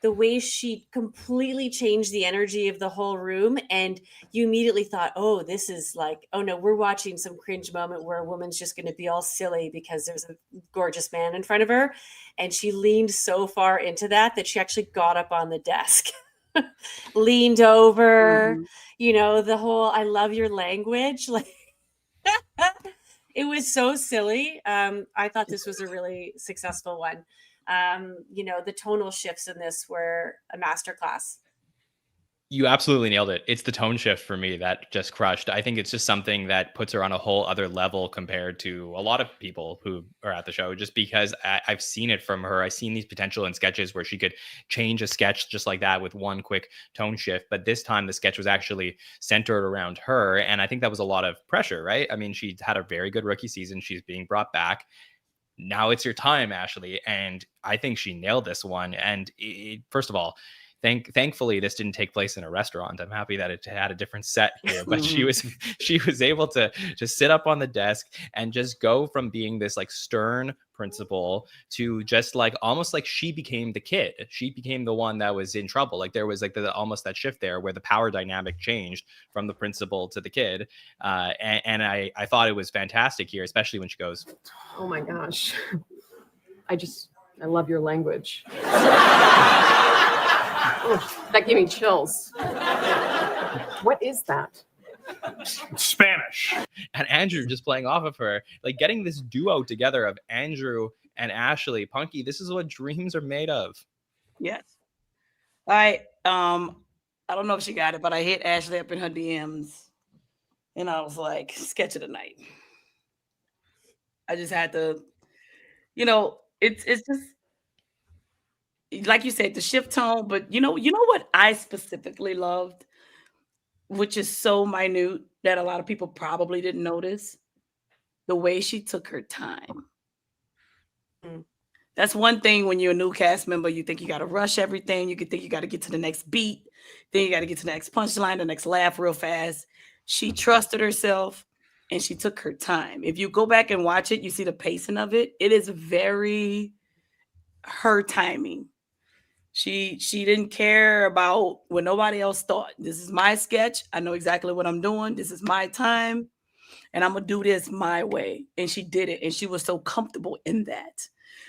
[SPEAKER 3] the way she completely changed the energy of the whole room, and you immediately thought, oh, this is like, oh no, we're watching some cringe moment where a woman's just going to be all silly because there's a gorgeous man in front of her. And she leaned so far into that she actually got up on the desk. Leaned over, the whole I love your language, like it was so silly. I thought this was a really successful one. The tonal shifts in this were a masterclass.
[SPEAKER 2] You absolutely nailed it. It's the tone shift for me that just crushed. I think it's just something that puts her on a whole other level compared to a lot of people who are at the show, just because I've seen it from her. I've seen these potential in sketches where she could change a sketch just like that with one quick tone shift. But this time the sketch was actually centered around her. And I think that was a lot of pressure, right? I mean, she had a very good rookie season. She's being brought back. Now it's your time, Ashley. And I think she nailed this one. And first of all, thankfully this didn't take place in a restaurant. I'm happy that it had a different set here, but she was able to just sit up on the desk and just go from being this like stern principal to just like almost like she became the kid. She became the one that was in trouble. Like there was like almost that shift there where the power dynamic changed from the principal to the kid. And I thought it was fantastic here, especially when she goes,
[SPEAKER 7] oh my gosh, I love your language. Oh, that gave me chills. What is that?
[SPEAKER 6] Spanish.
[SPEAKER 2] And Andrew just playing off of her, like getting this duo together of Andrew and Ashley. Punkie, this is what dreams are made of.
[SPEAKER 5] Yes. I don't know if she got it, but I hit Ashley up in her DMs and I was like, sketch of the night. I just had to, it's just like you said, the shift tone, but you know what I specifically loved, which is so minute that a lot of people probably didn't notice, the way she took her time. That's one thing when you're a new cast member, you think you got to rush everything. You could think you got to get to the next beat. Then you got to get to the next punchline, the next laugh real fast. She trusted herself and she took her time. If you go back and watch it, you see the pacing of it. It is very her timing. She didn't care about what nobody else thought. This is my sketch. I know exactly what I'm doing. This is my time. And I'm going to do this my way. And she did it. And she was so comfortable in that.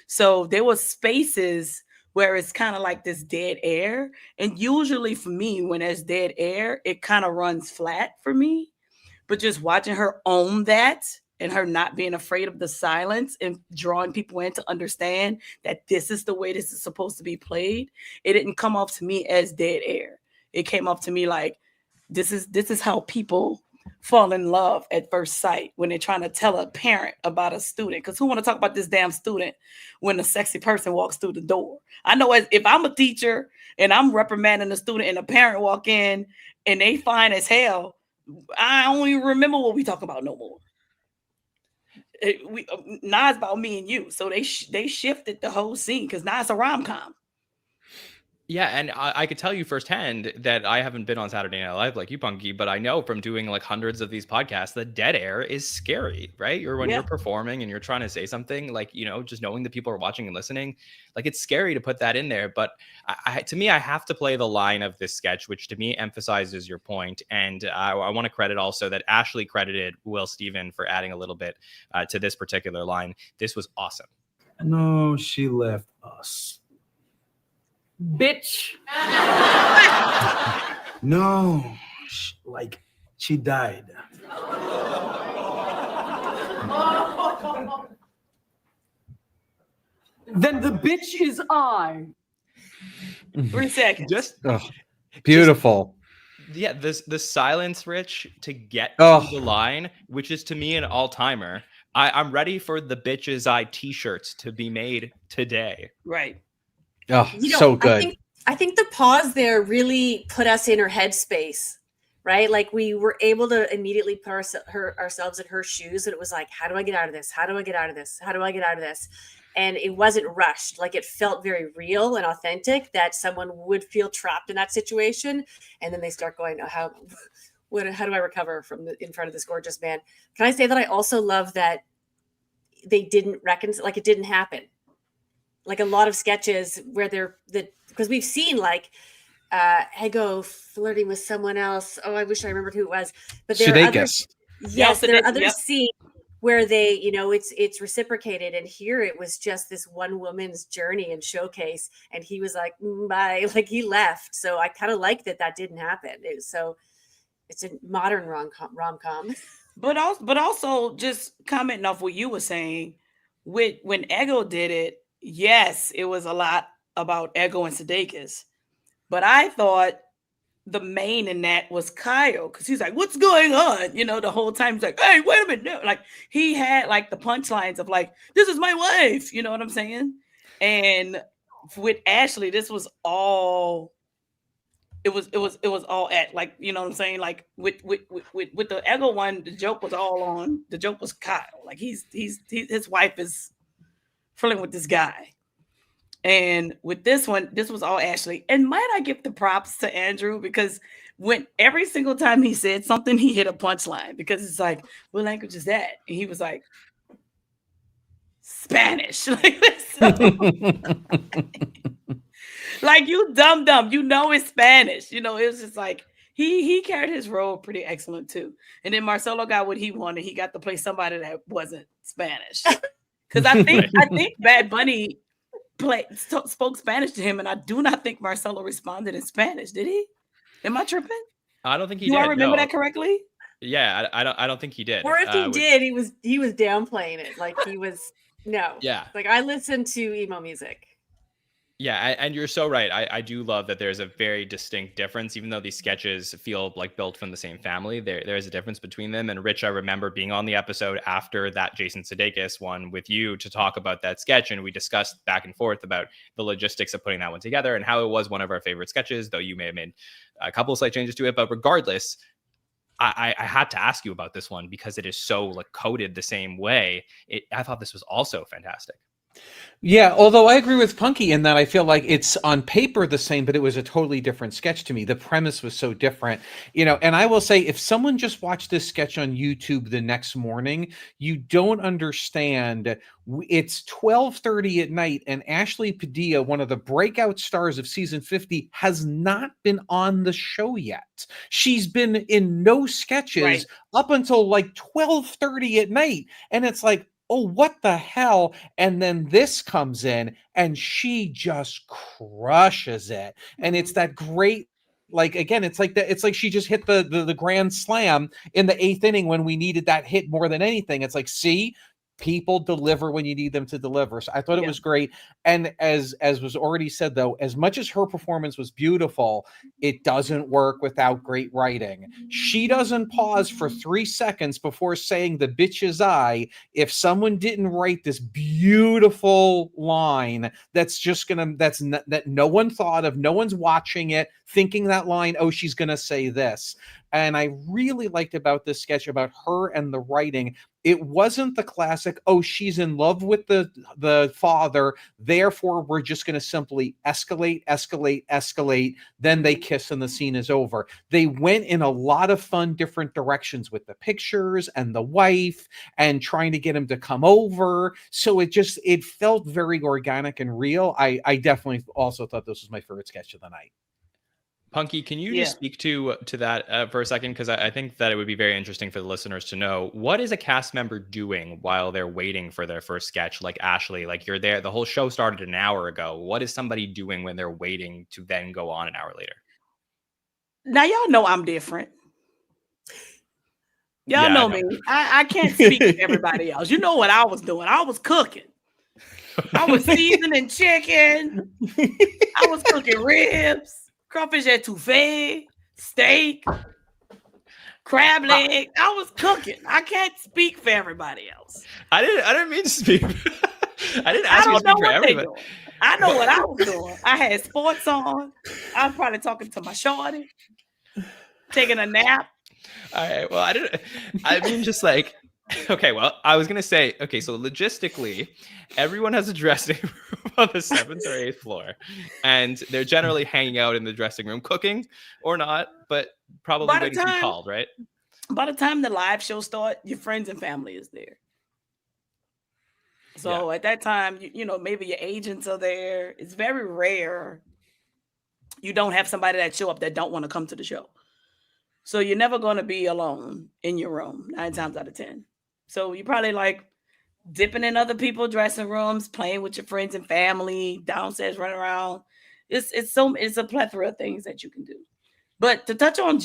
[SPEAKER 5] So there was spaces where it's kind of like this dead air. And usually for me, when there's dead air, it kind of runs flat for me. But just watching her own that and her not being afraid of the silence and drawing people in to understand that this is the way this is supposed to be played, it didn't come off to me as dead air. It came off to me like, this is how people fall in love at first sight when they're trying to tell a parent about a student. Because who want to talk about this damn student when a sexy person walks through the door? I know if I'm a teacher and I'm reprimanding a student and a parent walk in and they fine as hell, I don't even remember what we talk about no more. Now it's about me and you. So they shifted the whole scene because now it's a rom-com.
[SPEAKER 2] Yeah, and I could tell you firsthand that I haven't been on Saturday Night Live like you, Punkie, but I know from doing like hundreds of these podcasts, the dead air is scary, right? You're performing and you're trying to say something, like, just knowing that people are watching and listening, like it's scary to put that in there. But to me, I have to play the line of this sketch, which to me emphasizes your point. And I want to credit also that Ashley credited Will Steven for adding a little bit to this particular line. This was awesome.
[SPEAKER 8] No, she left us.
[SPEAKER 7] Bitch.
[SPEAKER 8] No, she died.
[SPEAKER 7] Then the bitch is I.
[SPEAKER 5] 3 seconds.
[SPEAKER 4] Beautiful.
[SPEAKER 2] Yeah, the silence, Rich, to get to the line, which is to me an all-timer. I'm ready for the bitch's eye t-shirts to be made today.
[SPEAKER 5] Right.
[SPEAKER 4] Oh, so good.
[SPEAKER 3] I think the pause there really put us in her headspace. right? Like we were able to immediately put ourselves in her shoes, and it was like, how do I get out of this? How do I get out of this? How do I get out of this? And it wasn't rushed. Like it felt very real and authentic that someone would feel trapped in that situation, and then they start going, oh, how do I recover from in front of this gorgeous man? Can I say that I also love that they didn't reconcile, like it didn't happen. Like a lot of sketches where because we've seen like Ego flirting with someone else. Oh, I wish I remembered who it was. But there are other, there are other scenes where they, it's reciprocated. And here it was just this one woman's journey and showcase. And he was like, bye, like he left. So I kind of like that didn't happen. It's a modern rom-com.
[SPEAKER 5] But also just commenting off what you were saying, when Ego did it, yes, it was a lot about Ego and Sudeikis. But I thought the main in that was Kyle, because he's like, what's going on? The whole time he's like, hey, wait a minute. No. Like he had like the punchlines of like, this is my wife. You know what I'm saying? And with Ashley, this was all, it was all at like, you know what I'm saying? Like with the Ego one, the joke was Kyle. Like his wife is flirting with this guy. And with this one, this was all Ashley. And might I give the props to Andrew, because when every single time he said something, he hit a punchline, because it's like, what language is that? And he was like, Spanish. Like you dumb, it's Spanish. It was just like he carried his role pretty excellent too. And then Marcelo got what he wanted. He got to play somebody that wasn't Spanish. Because I think Bad Bunny spoke Spanish to him, and I do not think Marcelo responded in Spanish. Did he? Am I tripping?
[SPEAKER 2] I don't think he
[SPEAKER 5] did.
[SPEAKER 2] Do
[SPEAKER 5] I remember that correctly?
[SPEAKER 2] Yeah, I don't think he did.
[SPEAKER 3] Or if he did, he was downplaying it. Like he was no.
[SPEAKER 2] Yeah.
[SPEAKER 3] Like I listen to emo music.
[SPEAKER 2] Yeah, and you're so right. I do love that there's a very distinct difference, even though these sketches feel like built from the same family. There is a difference between them. And Rich, I remember being on the episode after that Jason Sudeikis one with you to talk about that sketch, and we discussed back and forth about the logistics of putting that one together and how it was one of our favorite sketches, though you may have made a couple of slight changes to it. But regardless, I had to ask you about this one because it is so like coded the same way. I thought this was also fantastic.
[SPEAKER 4] Yeah, although I agree with Punkie in that I feel like it's on paper the same, but it was a totally different sketch to me. The premise was so different, and I will say if someone just watched this sketch on YouTube the next morning, you don't understand. It's 12:30 at night, and Ashley Padilla, one of the breakout stars of season 50, has not been on the show yet. She's been in no sketches up until like 12:30 at night, and it's like, oh, what the hell? And then this comes in and she just crushes it. And it's that great, like, again, it's like that. It's like she just hit the grand slam in the 8th inning when we needed that hit more than anything. It's like, see, people deliver when you need them to deliver. So I thought it was great. And as was already said, though, as much as her performance was beautiful, it doesn't work without great writing. She doesn't pause for 3 seconds before saying the bitch's eye. If someone didn't write this beautiful line that no one thought of, no one's watching it, thinking that line, oh, she's going to say this. And I really liked about this sketch about her and the writing. It wasn't the classic, oh, she's in love with the father, therefore we're just going to simply escalate. Then they kiss and the scene is over. They went in a lot of fun, different directions with the pictures and the wife and trying to get him to come over. So it felt very organic and real. I definitely also thought this was my favorite sketch of the night.
[SPEAKER 2] Punkie, can you just speak to that for a second? Because I think that it would be very interesting for the listeners to know, what is a cast member doing while they're waiting for their first sketch? Like Ashley, like you're there, the whole show started an hour ago. What is somebody doing when they're waiting to then go on an hour later?
[SPEAKER 5] Now, y'all know I'm different. Y'all know me. I can't speak for everybody else. You know what I was doing. I was cooking. I was seasoning chicken. I was cooking ribs. Crawfish etouffee, steak, crab leg. I was cooking. I can't speak for everybody else.
[SPEAKER 2] I didn't mean to speak. I didn't ask you to speak for everybody.
[SPEAKER 5] I know what I was doing. I had sports on. I was probably talking to my shorty. taking a nap.
[SPEAKER 2] All right. Well, I mean, just like, okay. Well, I was gonna say, okay. So logistically, everyone has a dressing room on the 7th or 8th floor, and they're generally hanging out in the dressing room, cooking or not, but probably
[SPEAKER 5] By the
[SPEAKER 2] waiting to be
[SPEAKER 5] time-
[SPEAKER 2] called, right?
[SPEAKER 5] By the time the live show starts, your friends and family is there. So at that time, you know, maybe your agents are there. It's very rare you don't have somebody that show up that don't want to come to the show. So you're never going to be alone in your room 9 times out of 10. So you probably like dipping in other people's dressing rooms, playing with your friends and family, downstairs running around. It's a plethora of things that you can do. But to touch on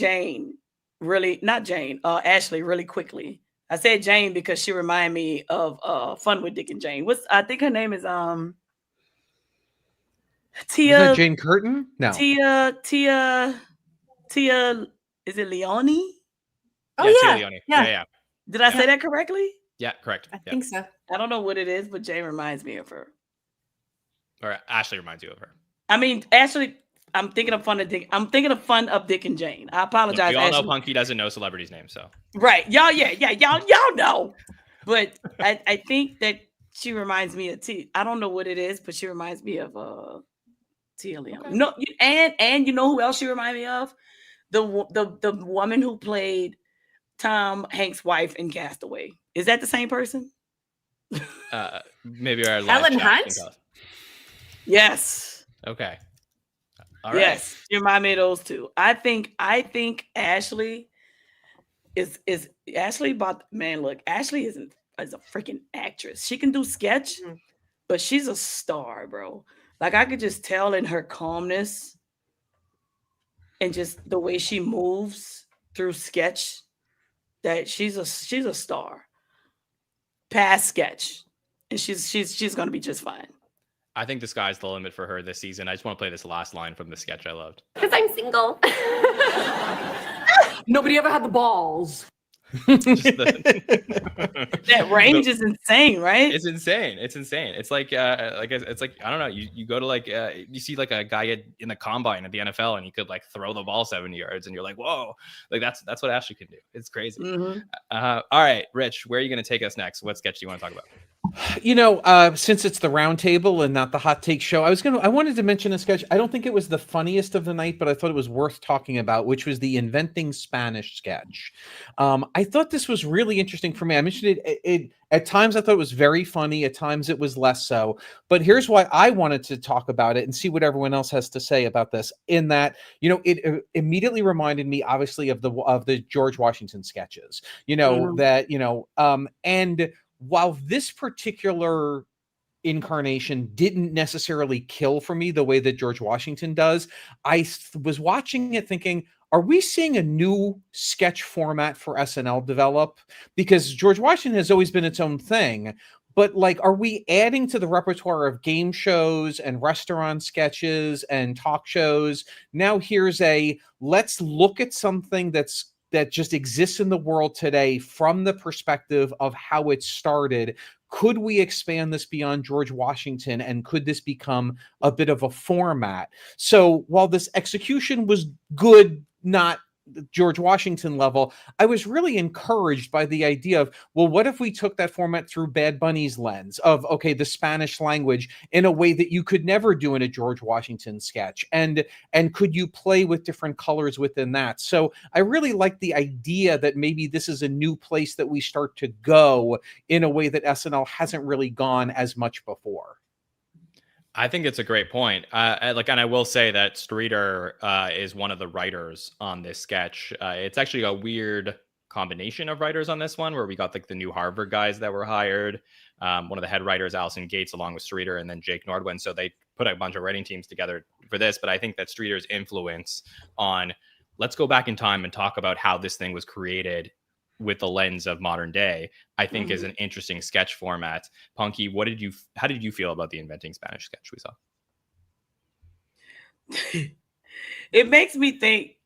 [SPEAKER 5] Ashley really quickly. I said Jane because she reminded me of Fun with Dick and Jane. I think her name is Tia.
[SPEAKER 4] Is that Jane Curtin? No.
[SPEAKER 5] Tia. Is it Leone?
[SPEAKER 3] Oh,
[SPEAKER 2] yeah,
[SPEAKER 3] yeah.
[SPEAKER 2] Tia Leone.
[SPEAKER 3] Yeah.
[SPEAKER 2] Yeah.
[SPEAKER 5] Did I say that correctly?
[SPEAKER 2] Yeah, correct.
[SPEAKER 3] I
[SPEAKER 2] Yeah.
[SPEAKER 3] think so.
[SPEAKER 5] I don't know what it is, but Jane reminds me of her.
[SPEAKER 2] Or Ashley reminds you of her.
[SPEAKER 5] I mean, Ashley, I'm thinking of Fun of Dick and Jane. I apologize.
[SPEAKER 2] We all know
[SPEAKER 5] Ashley.
[SPEAKER 2] Punkie doesn't know celebrities' names, so.
[SPEAKER 5] Right. Y'all know. But I think that she reminds me of T. I don't know what it is, but she reminds me of Tia Leone.
[SPEAKER 2] Okay.
[SPEAKER 5] No, and you know who else she reminds me of? The woman who played Tom Hanks' wife in Castaway. Is that the same person?
[SPEAKER 2] Maybe our live
[SPEAKER 3] Helen
[SPEAKER 2] chat
[SPEAKER 3] Hunt?
[SPEAKER 2] can tell us.
[SPEAKER 5] Yes.
[SPEAKER 2] Okay. All right.
[SPEAKER 5] Yes. You remind me of those two. I think Ashley is Ashley look, Ashley is a freaking actress. She can do sketch, but she's a star, bro. Like I could just tell in her calmness and just the way she moves through sketch that she's a star. Past sketch. And she's gonna be just fine.
[SPEAKER 2] I think the sky's the limit for her this season. I just want to play this last line from the sketch I loved.
[SPEAKER 7] Because I'm single.
[SPEAKER 9] Nobody ever had the balls.
[SPEAKER 5] That range is insane, right?
[SPEAKER 2] It's insane. It's insane. It's like it's like I don't know. You go to like you see like a guy in the combine at the NFL and he could like throw the ball 70 yards and you're like, whoa, like that's what Ashley can do. It's crazy.
[SPEAKER 5] Mhm.
[SPEAKER 2] All right, Rich, where are you going to take us next? What sketch do you want to talk about?
[SPEAKER 4] You know, since it's the Roundtable and not the Hot Take Show, I wanted to mention a sketch. I don't think it was the funniest of the night, but I thought it was worth talking about, which was the Inventing Spanish sketch. I thought this was really interesting for me. I mentioned it at times. I thought it was very funny. At times it was less so. But here's why I wanted to talk about it and see what everyone else has to say about this. In that, you know, it immediately reminded me, obviously, of the George Washington sketches. You know that and while this particular incarnation didn't necessarily kill for me the way that George Washington does, I was watching it thinking, are we seeing a new sketch format for SNL develop? Because George Washington has always been its own thing. But like, are we adding to the repertoire of game shows and restaurant sketches and talk shows? Now here's let's look at something that just exists in the world today from the perspective of how it started. Could we expand this beyond George Washington, and could this become a bit of a format? So while this execution was good, not George Washington level, I was really encouraged by the idea of, well, what if we took that format through Bad Bunny's lens of, okay, the Spanish language in a way that you could never do in a George Washington sketch, and could you play with different colors within that? So I really like the idea that maybe this is a new place that we start to go in a way that SNL hasn't really gone as much before.
[SPEAKER 2] I think it's a great point. And I will say that Streeter is one of the writers on this sketch. It's actually a weird combination of writers on this one, where we got like the new Harvard guys that were hired. One of the head writers, Allison Gates, along with Streeter, and then Jake Nordwin. So they put a bunch of writing teams together for this. But I think that Streeter's influence on, let's go back in time and talk about how this thing was created with the lens of modern day, I think is an interesting sketch format. Punkie, how did you feel about the Inventing Spanish sketch we saw?
[SPEAKER 5] It makes me think.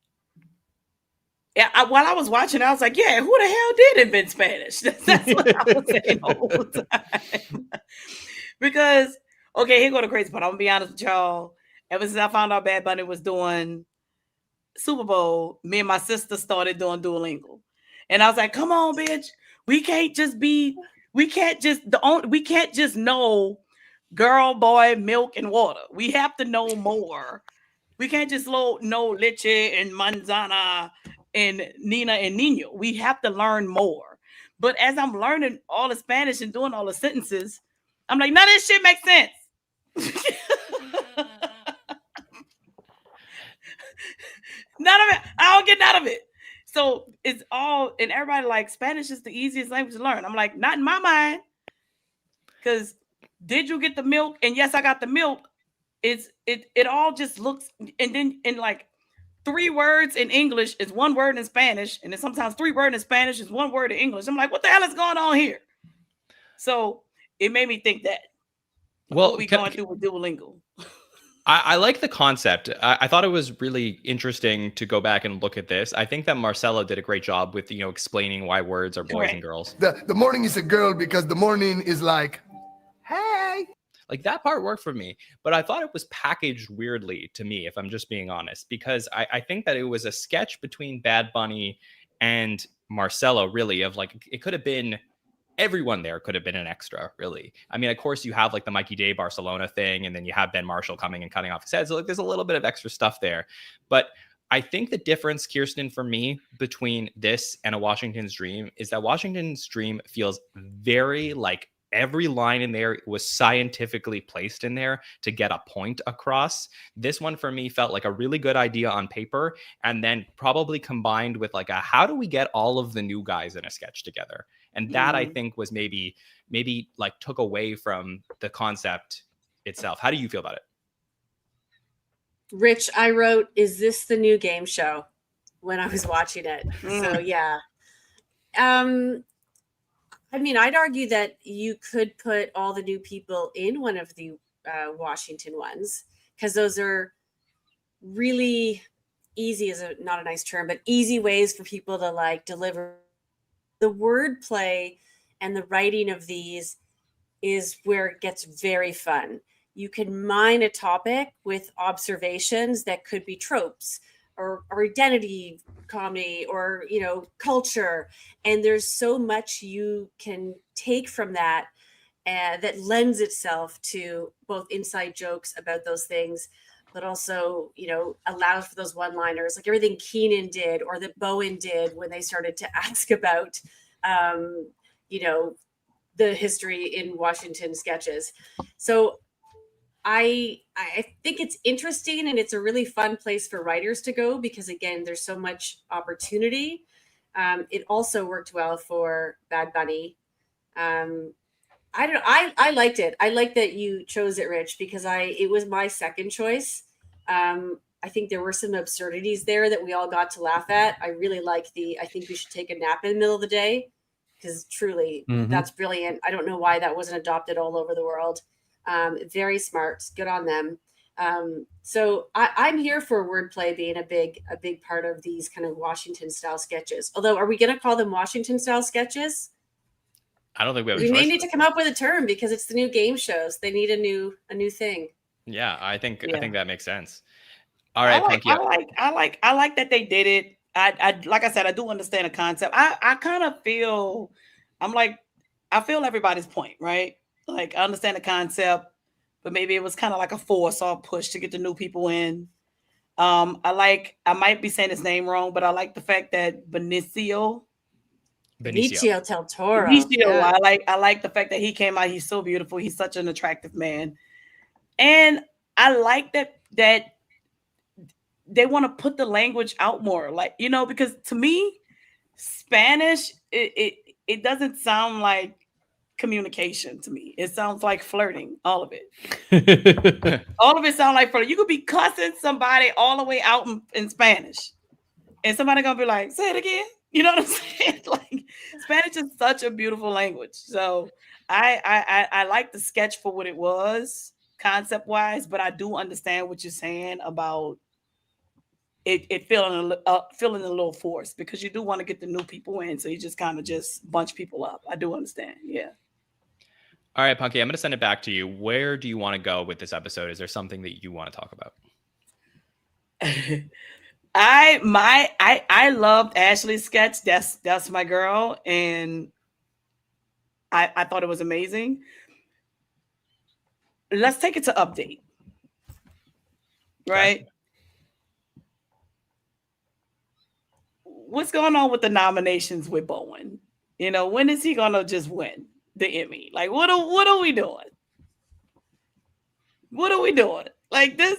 [SPEAKER 5] While I was watching, I was like, yeah, who the hell did invent Spanish? That's what I was saying the whole time. Because, okay, here go the crazy part. I'm gonna be honest with y'all. Ever since I found out Bad Bunny was doing Super Bowl, me and my sister started doing Duolingo. And I was like, come on, bitch. We can't just know girl, boy, milk, and water. We have to know more. We can't just know leche and manzana and Nina and Nino. We have to learn more. But as I'm learning all the Spanish and doing all the sentences, I'm like, none of this shit makes sense. None of it. I don't get none of it. So it's all, and everybody like Spanish is the easiest language to learn. I'm like, not in my mind. Because did you get the milk? And yes, I got the milk. It all just looks, and then in like 3 words in English is 1 word in Spanish, and then sometimes 3 words in Spanish is 1 word in English. I'm like, what the hell is going on here? So it made me think that.
[SPEAKER 2] Well,
[SPEAKER 5] what we going through with Duolingo.
[SPEAKER 2] I like the concept. I thought it was really interesting to go back and look at this. I think that Marcelo did a great job with, explaining why words are boys and girls.
[SPEAKER 9] The morning is a girl because the morning is like, hey.
[SPEAKER 2] Like that part worked for me, but I thought it was packaged weirdly to me, if I'm just being honest, because I think that it was a sketch between Bad Bunny and Marcelo, really, of like, it could have been, everyone there could have been an extra, really. I mean, of course, you have like the Mikey Day Barcelona thing, and then you have Ben Marshall coming and cutting off his head. So like, there's a little bit of extra stuff there. But I think the difference, Kirstin, for me, between this and A Washington's Dream is that Washington's Dream feels very like every line in there was scientifically placed in there to get a point across. This one for me felt like a really good idea on paper, and then probably combined with like how do we get all of the new guys in a sketch together? And that I think was maybe like took away from the concept itself. How do you feel about it?
[SPEAKER 3] Rich, I wrote, is this the new game show when I was watching it? So yeah. I mean, I'd argue that you could put all the new people in one of the Washington ones, because those are really easy, not a nice term, but easy ways for people to like deliver. The wordplay and the writing of these is where it gets very fun. You can mine a topic with observations that could be tropes or identity comedy or, culture. And there's so much you can take from that that lends itself to both inside jokes about those things, but also, allows for those one-liners, like everything Keenan did or that Bowen did when they started to ask about, the history in Washington sketches. So I think it's interesting, and it's a really fun place for writers to go because, again, there's so much opportunity. It also worked well for Bad Bunny. I liked it. I like that you chose it, Rich, because it was my second choice. I think there were some absurdities there that we all got to laugh at. I really like I think we should take a nap in the middle of the day, because truly that's brilliant. I don't know why that wasn't adopted all over the world. Very smart. Good on them. So I'm here for wordplay being a big part of these kind of Washington style sketches. Although, are we going to call them Washington style sketches?
[SPEAKER 2] I don't think we have.
[SPEAKER 3] We may need to come up with a term because it's the new game shows. They need a new thing.
[SPEAKER 2] Yeah, I think that makes sense. All right, Punkie.
[SPEAKER 5] I like that they did it. I like I said, I do understand the concept. I kind of feel, I feel everybody's point, right? Like, I understand the concept, but maybe it was kind of like a force or push to get the new people in. I might be saying his name wrong, but I like the fact that Benicio del Toro. Yeah. I like the fact that he came out. He's so beautiful. He's such an attractive man. And I like that they want to put the language out more, because to me, Spanish, it doesn't sound like communication to me. It sounds like flirting, all of it. All of it sounds like flirting. You could be cussing somebody all the way out in Spanish, and somebody gonna be like, say it again. You know what I'm saying? Like, Spanish is such a beautiful language. So I like the sketch for what it was, concept wise, but I do understand what you're saying about it feeling a little forced, because you do want to get the new people in, so you just kind of just bunch people up. I do understand. Yeah.
[SPEAKER 2] All right, Punkie, I'm going to send it back to you. Where do you want to go with this episode? Is there something that you want to talk about?
[SPEAKER 5] I loved Ashley's sketch. That's my girl, and I thought it was amazing. Let's take it to update. Right?
[SPEAKER 2] Okay.
[SPEAKER 5] What's going on with the nominations with Bowen? You know, when is he gonna just win the Emmy? Like, what are we doing? What are we doing? Like this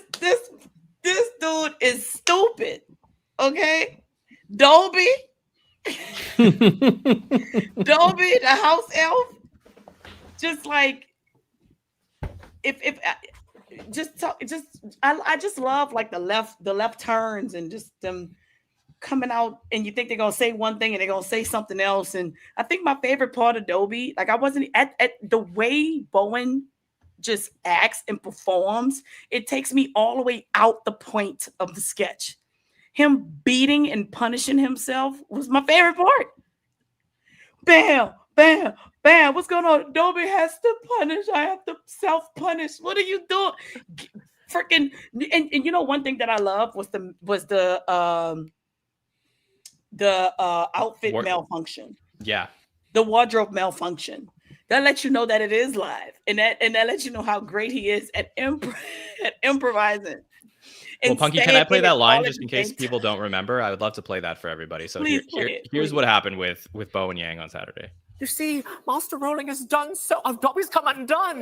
[SPEAKER 5] dude is stupid. Okay, Dolby, Dolby, the house elf, just like I just love like the left turns and just them coming out, and you think they're gonna say one thing and they're gonna say something else. And I think my favorite part of Dolby, like I wasn't at the way Bowen just acts and performs, it takes me all the way out the point of the sketch. Him beating and punishing himself was my favorite part. Bam, bam, bam. What's going on? Dolby has to punish. I have to self-punish. What are you doing? Freaking and you know, one thing that I love was the outfit malfunction.
[SPEAKER 2] Yeah.
[SPEAKER 5] The wardrobe malfunction. That lets you know that it is live. And that lets you know how great he is at improvising.
[SPEAKER 2] Well, Punkie, can I play that line just in case people don't remember? I would love to play that for everybody. So here's what happened with Bowen Yang on Saturday.
[SPEAKER 10] You see, Master Rolling has done so. Dobby's come undone.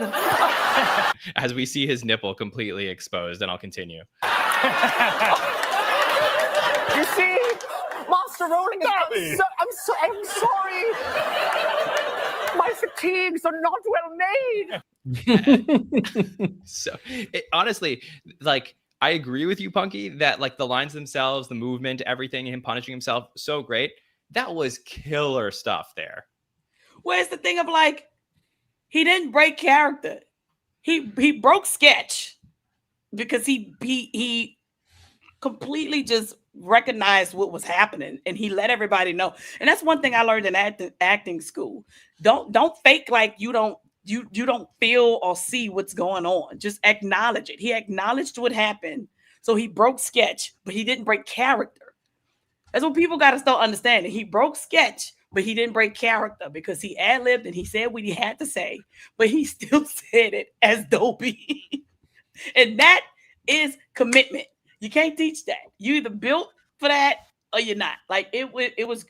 [SPEAKER 2] As we see his nipple completely exposed, and I'll continue.
[SPEAKER 10] You see, Master Rolling has done so. I'm sorry. My fatigues are not well made.
[SPEAKER 2] So, honestly, like, I agree with you, Punkie, that like the lines themselves, the movement, everything, him punishing himself, so great. That was killer stuff there.
[SPEAKER 5] Where's the thing of like, he didn't break character. He broke sketch because he completely just recognized what was happening and he let everybody know. And that's one thing I learned in acting school. Don't fake like you don't feel or see what's going on. Just acknowledge it. He acknowledged what happened. So he broke sketch, but he didn't break character. That's what people got to start understanding. He broke sketch, but he didn't break character because he ad-libbed and he said what he had to say, but he still said it as Dolby. And that is commitment. You can't teach that. You either built for that or you're not. Like it was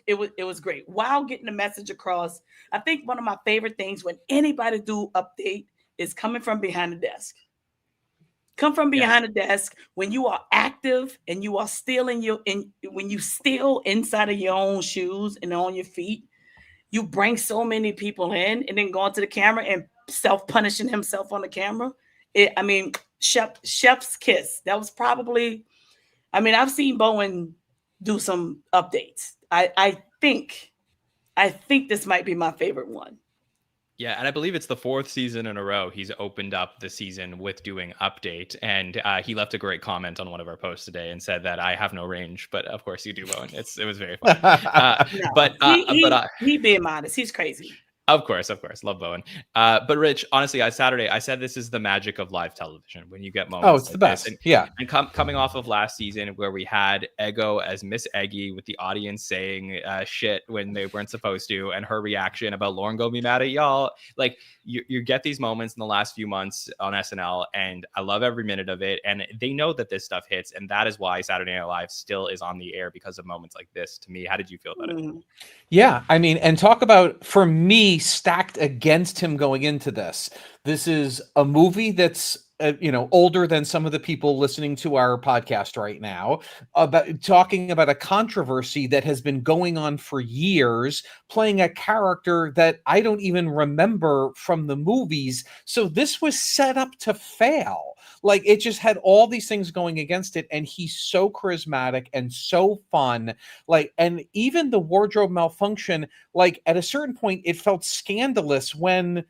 [SPEAKER 5] great while getting the message across. I think one of my favorite things when anybody do update is coming from behind the desk. Come from behind the desk when you are active and you are still when you still inside of your own shoes and on your feet, you bring so many people in and then going to the camera and self-punishing himself on the camera. Chef's kiss. That was probably, I've seen Bowen do some updates. I think this might be my favorite one.
[SPEAKER 2] Yeah, and I believe it's the 4th season in a row he's opened up the season with doing update, and he left a great comment on one of our posts today and said that I have no range, but of course you do, Bowen. It was very fun.
[SPEAKER 5] He being modest, he's crazy.
[SPEAKER 2] Of course. Love Bowen. But Rich, honestly, Saturday, I said this is the magic of live television when you get moments.
[SPEAKER 4] Oh, it's the best.
[SPEAKER 2] And coming off of last season where we had Ego as Miss Eggy with the audience saying shit when they weren't supposed to, and her reaction about Lauren gonna be mad at y'all. Like you get these moments in the last few months on SNL, and I love every minute of it. And they know that this stuff hits, and that is why Saturday Night Live still is on the air because of moments like this. To me, how did you feel about it?
[SPEAKER 4] Yeah, and talk about, for me, stacked against him going into this. This is a movie that's older than some of the people listening to our podcast right now, about talking about a controversy that has been going on for years, playing a character that I don't even remember from the movies. So this was set up to fail. Like, it just had all these things going against it, and he's so charismatic and so fun. Like, and even the wardrobe malfunction, like at a certain point, it felt scandalous when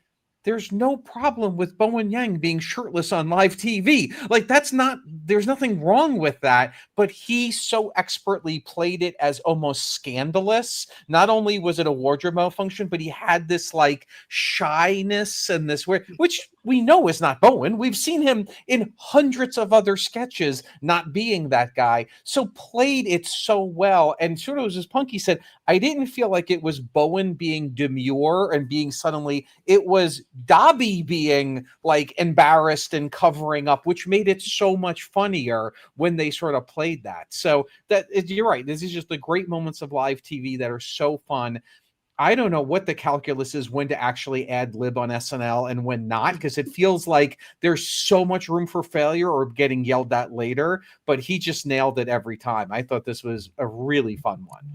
[SPEAKER 4] there's no problem with Bowen Yang being shirtless on live TV. Like, there's nothing wrong with that, but he so expertly played it as almost scandalous. Not only was it a wardrobe malfunction, but he had this like shyness and this weird, which we know is not Bowen. We've seen him in hundreds of other sketches not being that guy. So played it so well. And sort of as Punkie said, I didn't feel like it was Bowen being demure and being suddenly, it was Dobby being like embarrassed and covering up, which made it so much funnier when they sort of played that. So you're right. This is just the great moments of live TV that are so fun. I don't know what the calculus is when to actually ad lib on SNL and when not, because it feels like there's so much room for failure or getting yelled at later, but he just nailed it every time. I thought this was a really fun one.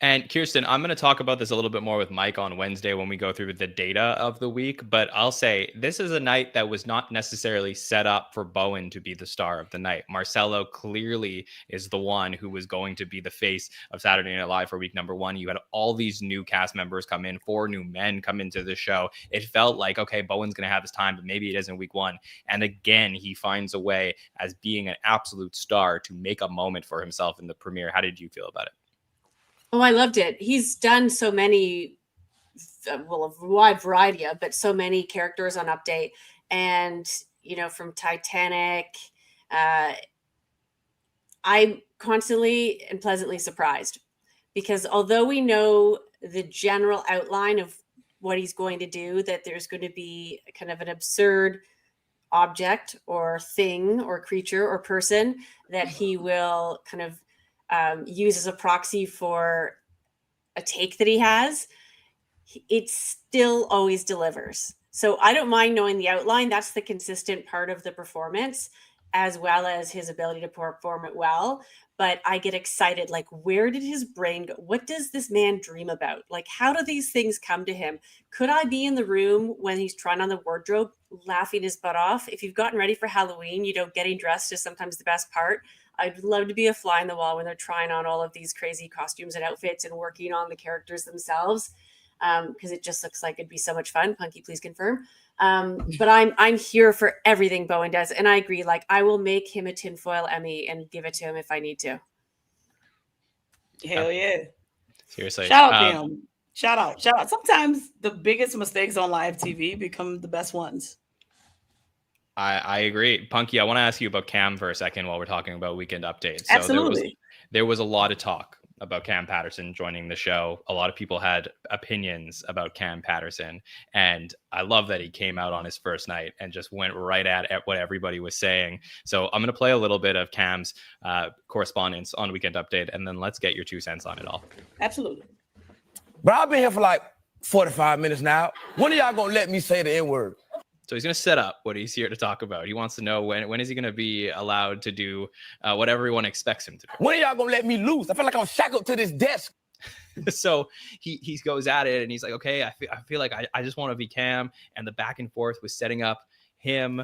[SPEAKER 2] And Kirstin, I'm going to talk about this a little bit more with Mike on Wednesday when we go through the data of the week. But I'll say this is a night that was not necessarily set up for Bowen to be the star of the night. Marcelo clearly is the one who was going to be the face of Saturday Night Live for week number one. You had all these new cast members come in, 4 new men come into the show. It felt like, okay, Bowen's going to have his time, but maybe it isn't week one. And again, he finds a way as being an absolute star to make a moment for himself in the premiere. How did you feel about it?
[SPEAKER 3] Oh, I loved it. He's done so many, well, a wide variety of, but so many characters on Update. And, you know, from Titanic, I'm constantly and pleasantly surprised because although we know the general outline of what he's going to do, that there's going to be kind of an absurd object or thing or creature or person that he will kind of use as a proxy for a take that he has, it still always delivers. So I don't mind knowing the outline. That's the consistent part of the performance, as well as his ability to perform it well. But I get excited, like, where did his brain go? What does this man dream about? Like, how do these things come to him? Could I be in the room when he's trying on the wardrobe, laughing his butt off? If you've gotten ready for Halloween, you know, getting dressed is sometimes the best part. I'd love to be a fly in the wall when they're trying on all of these crazy costumes and outfits and working on the characters themselves, because it just looks like it'd be so much fun. Punkie, please confirm. But I'm here for everything Bowen does, and I agree. Like, I will make him a tinfoil Emmy and give it to him if I need to.
[SPEAKER 5] Hell yeah!
[SPEAKER 2] Seriously,
[SPEAKER 5] shout out to him. Shout out. Sometimes the biggest mistakes on live TV become the best ones.
[SPEAKER 2] I agree. Punkie, I want to ask you about Cam for a second while we're talking about weekend updates. So
[SPEAKER 5] Absolutely.
[SPEAKER 2] There was a lot of talk about Cam Patterson joining the show. A lot of people had opinions about Cam Patterson. And I love that he came out on his first night and just went right at what everybody was saying. So I'm going to play a little bit of Cam's correspondence on Weekend Update, and then let's get your 2 cents on it all.
[SPEAKER 5] Absolutely.
[SPEAKER 11] But I've been here for like 45 minutes now. When are y'all going to let me say the N-word?
[SPEAKER 2] So he's going to set up what he's here to talk about. He wants to know when is he going to be allowed to do what everyone expects him to do.
[SPEAKER 11] When are y'all going to let me loose? I feel like I'm shackled to this desk.
[SPEAKER 2] So he goes at it and he's like, okay, I feel like I just want to be Cam. And the back and forth was setting up him,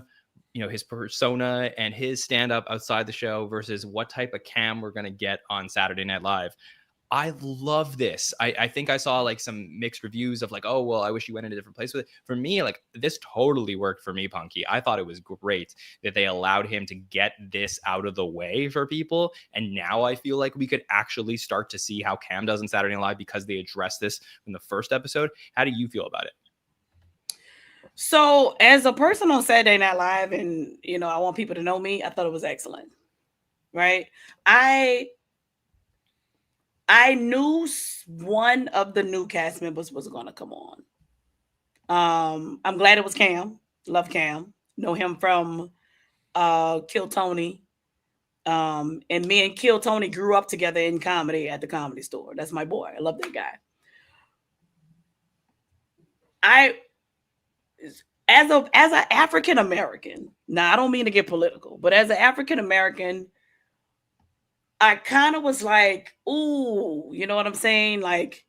[SPEAKER 2] you know, his persona and his stand up outside the show versus what type of Cam we're going to get on Saturday Night Live. I love this. I think I saw like some mixed reviews of like, oh, well, I wish you went in a different place with it. For me, like, this totally worked for me, Punkie. I thought it was great that they allowed him to get this out of the way for people. And now I feel like we could actually start to see how Cam does on Saturday Night Live because they addressed this in the first episode. How do you feel about it?
[SPEAKER 5] So as a person on Saturday Night Live, and, you know, I want people to know me, I thought it was excellent. Right? I knew one of the new cast members was going to come on. I'm glad it was Cam. Love Cam. Know him from Kill Tony. And me and Kill Tony grew up together in comedy at the Comedy Store. That's my boy. I love that guy. As an African American, now I don't mean to get political, but as an African American, I kind of was like, ooh, you know what I'm saying? Like,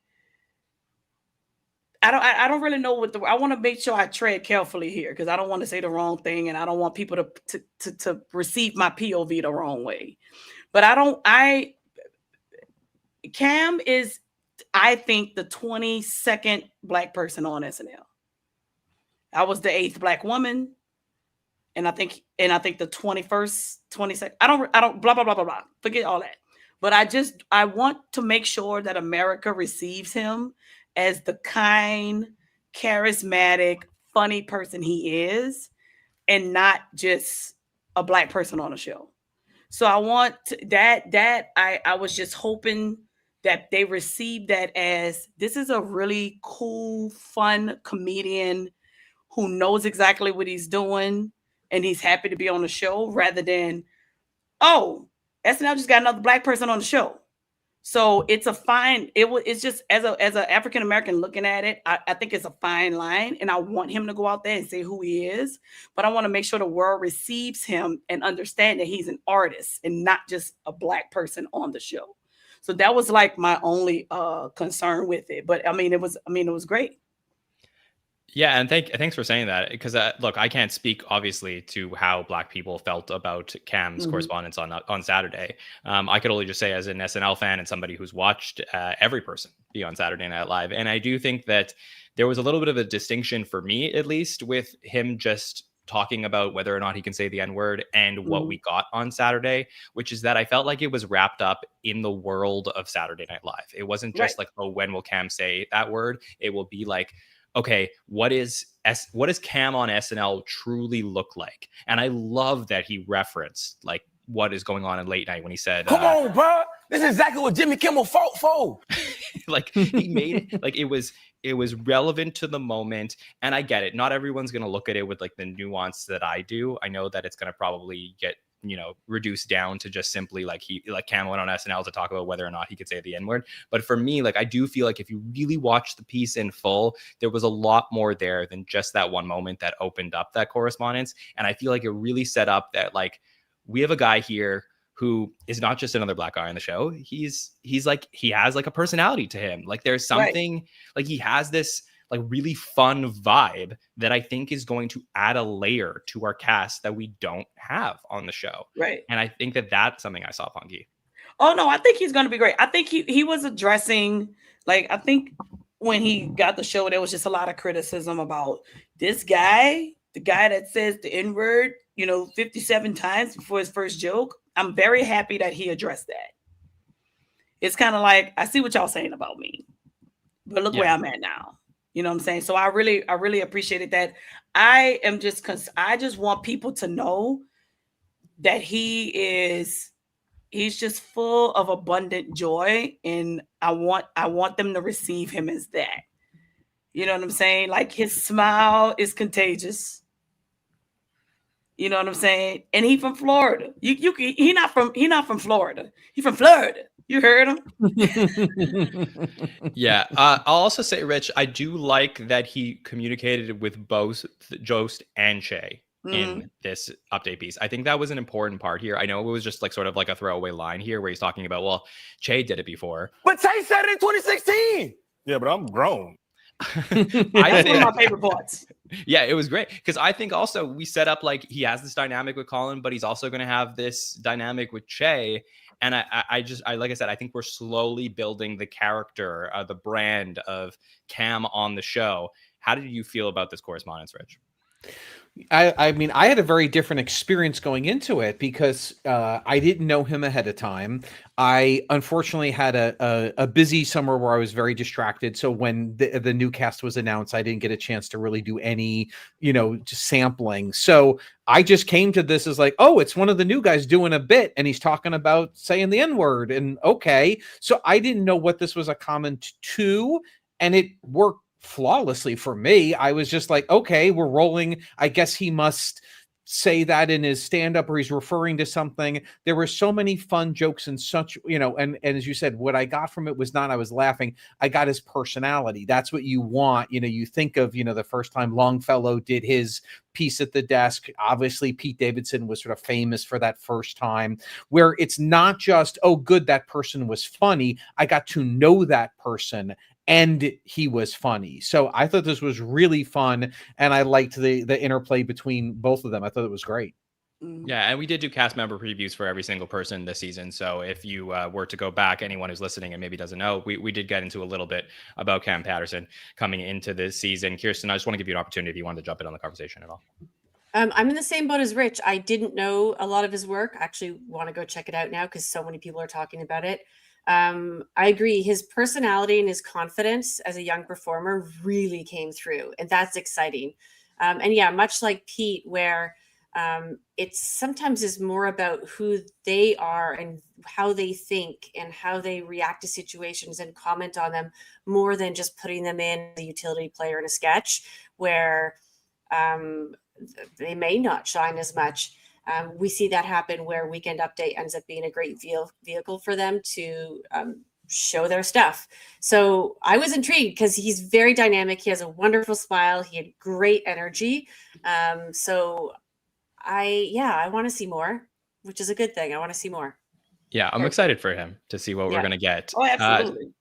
[SPEAKER 5] I don't really know what I want to make sure I tread carefully here because I don't want to say the wrong thing and I don't want people to receive my POV the wrong way. But Cam is, I think, the 22nd Black person on SNL. I was the 8th Black woman. And I think the 21st, 22nd, I don't blah, blah, blah, blah, blah. Forget all that. But I want to make sure that America receives him as the kind, charismatic, funny person he is and not just a Black person on the show. So I want I was just hoping that they received that as this is a really cool, fun comedian who knows exactly what he's doing and he's happy to be on the show, rather than, oh, SNL just got another Black person on the show. So it's a fine, it's just as an African American looking at it, I think it's a fine line, and I want him to go out there and say who he is, but I want to make sure the world receives him and understand that he's an artist and not just a Black person on the show. So that was like my only concern with it. But I mean, it was great.
[SPEAKER 2] Yeah, and thanks for saying that, because look, I can't speak obviously to how Black people felt about Cam's correspondence on Saturday. I could only just say, as an SNL fan and somebody who's watched every person be on Saturday Night Live, and I do think that there was a little bit of a distinction for me, at least, with him just talking about whether or not he can say the N-word and what we got on Saturday, which is that I felt like it was wrapped up in the world of Saturday Night Live. It wasn't just like, oh, when will Cam say that word? It will be like, okay, what does Cam on SNL truly look like? And I love that he referenced like what is going on in late night when he said,
[SPEAKER 11] "Come on, bro, this is exactly what Jimmy Kimmel fought for."
[SPEAKER 2] Like, he made it like it was relevant to the moment. And I get it. Not everyone's gonna look at it with like the nuance that I do. I know that it's gonna probably get, you know, reduced down to just simply like Cam went on SNL to talk about whether or not he could say the N-word. But for me, like, I do feel like if you really watch the piece in full, there was a lot more there than just that one moment that opened up that correspondence. And I feel like it really set up that, like, we have a guy here who is not just another Black guy on the show. He's like, he has like a personality to him. Like, there's something like he has this like really fun vibe that I think is going to add a layer to our cast that we don't have on the show.
[SPEAKER 5] Right.
[SPEAKER 2] And I think that that's something I saw, Punkie.
[SPEAKER 5] Oh no, I think he's going to be great. I think he was addressing, like, I think when he got the show, there was just a lot of criticism about this guy, the guy that says the N-word, 57 times before his first joke. I'm very happy that he addressed that. It's kind of like, I see what y'all saying about me, but look where I'm at now. You know what I'm saying? So I really appreciated that. I just want people to know that he's just full of abundant joy, and I want them to receive him as that. You know what I'm saying? Like, his smile is contagious. You know what I'm saying? And he from Florida. He not from Florida. He from Florida. You heard him?
[SPEAKER 2] Yeah. I'll also say, Rich, I do like that he communicated with both Jost and Che in this update piece. I think that was an important part here. I know it was just like sort of like a throwaway line here where he's talking about, well, Che did it before.
[SPEAKER 11] But Che said it in 2016.
[SPEAKER 12] Yeah, but I'm grown.
[SPEAKER 5] That's one of my favorite parts.
[SPEAKER 2] Yeah, it was great because I think also we set up like he has this dynamic with Colin, but he's also going to have this dynamic with Che. And I like I said, I think we're slowly building the character, the brand of Cam on the show. How did you feel about this correspondence, Rich?
[SPEAKER 4] I mean, I had a very different experience going into it because I didn't know him ahead of time. I unfortunately had a busy summer where I was very distracted. So when the new cast was announced, I didn't get a chance to really do any, just sampling. So I just came to this as like, oh, it's one of the new guys doing a bit and he's talking about saying the N-word, and okay. So I didn't know what this was a comment to, and it worked flawlessly for me. I was just like, okay, we're rolling. I guess he must say that in his stand-up, or he's referring to something. There were so many fun jokes and such, and as you said, what I got from it was not I was laughing. I got his personality. That's what you want. You think of, the first time Longfellow did his piece at the desk. Obviously, Pete Davidson was sort of famous for that first time, where it's not just, oh, good, that person was funny. I got to know that person, and he was funny. So I thought this was really fun, and I liked the interplay between both of them. I thought it was great.
[SPEAKER 2] Yeah, and we did do cast member previews for every single person this season. So if you were to go back, anyone who's listening and maybe doesn't know, we did get into a little bit about Cam Patterson coming into this season. Kirstin, I just want to give you an opportunity if you wanted to jump in on the conversation at all.
[SPEAKER 3] I'm in the same boat as Rich. I didn't know a lot of his work. I actually want to go check it out now because so many people are talking about it. I agree. His personality and his confidence as a young performer really came through, and that's exciting. And yeah, much like Pete, where it's sometimes is more about who they are and how they think and how they react to situations and comment on them, more than just putting them in the utility player in a sketch where they may not shine as much. We see that happen where Weekend Update ends up being a great vehicle for them to show their stuff. So I was intrigued because he's very dynamic. He has a wonderful smile. He had great energy. So I want to see more, which is a good thing. I want to see more.
[SPEAKER 2] Yeah, I'm excited for him to see what we're going to get.
[SPEAKER 5] Oh, absolutely.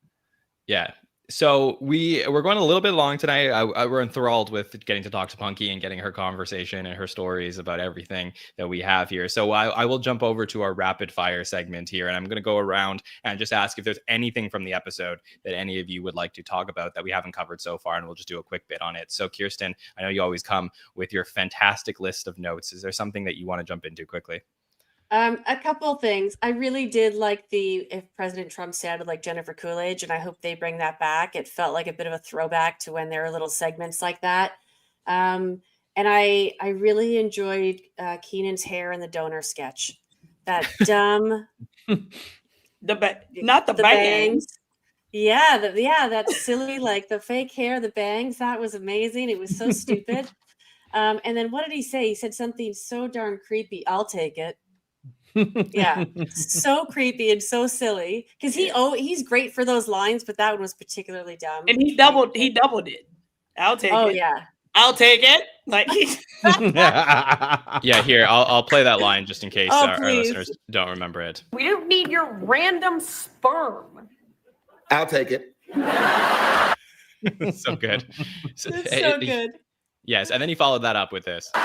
[SPEAKER 2] Yeah. So we're going a little bit long tonight. We're enthralled with getting to talk to Punkie and getting her conversation and her stories about everything that we have here. So I will jump over to our rapid fire segment here, and I'm going to go around and just ask if there's anything from the episode that any of you would like to talk about that we haven't covered so far, and we'll just do a quick bit on it. So Kirstin, I know you always come with your fantastic list of notes. Is there something that you want to jump into quickly?
[SPEAKER 3] A couple of things. I really did like if President Trump sounded like Jennifer Coolidge, and I hope they bring that back. It felt like a bit of a throwback to when there were little segments like that. And I really enjoyed Keenan's hair in the donor sketch. That dumb,
[SPEAKER 5] not the bangs.
[SPEAKER 3] Yeah, that's silly, like the fake hair, the bangs. That was amazing. It was so stupid. And then what did he say? He said something so darn creepy. I'll take it. Yeah, so creepy and so silly because he's great for those lines, but that one was particularly dumb.
[SPEAKER 5] And he doubled it. I'll take it.
[SPEAKER 3] Oh yeah,
[SPEAKER 5] I'll take it. Like
[SPEAKER 2] yeah, here I'll play that line just in case our listeners don't remember it.
[SPEAKER 7] We don't need your random sperm.
[SPEAKER 11] I'll take it.
[SPEAKER 2] So good.
[SPEAKER 3] It's so good.
[SPEAKER 2] Yes, and then he followed that up with this.
[SPEAKER 7] What?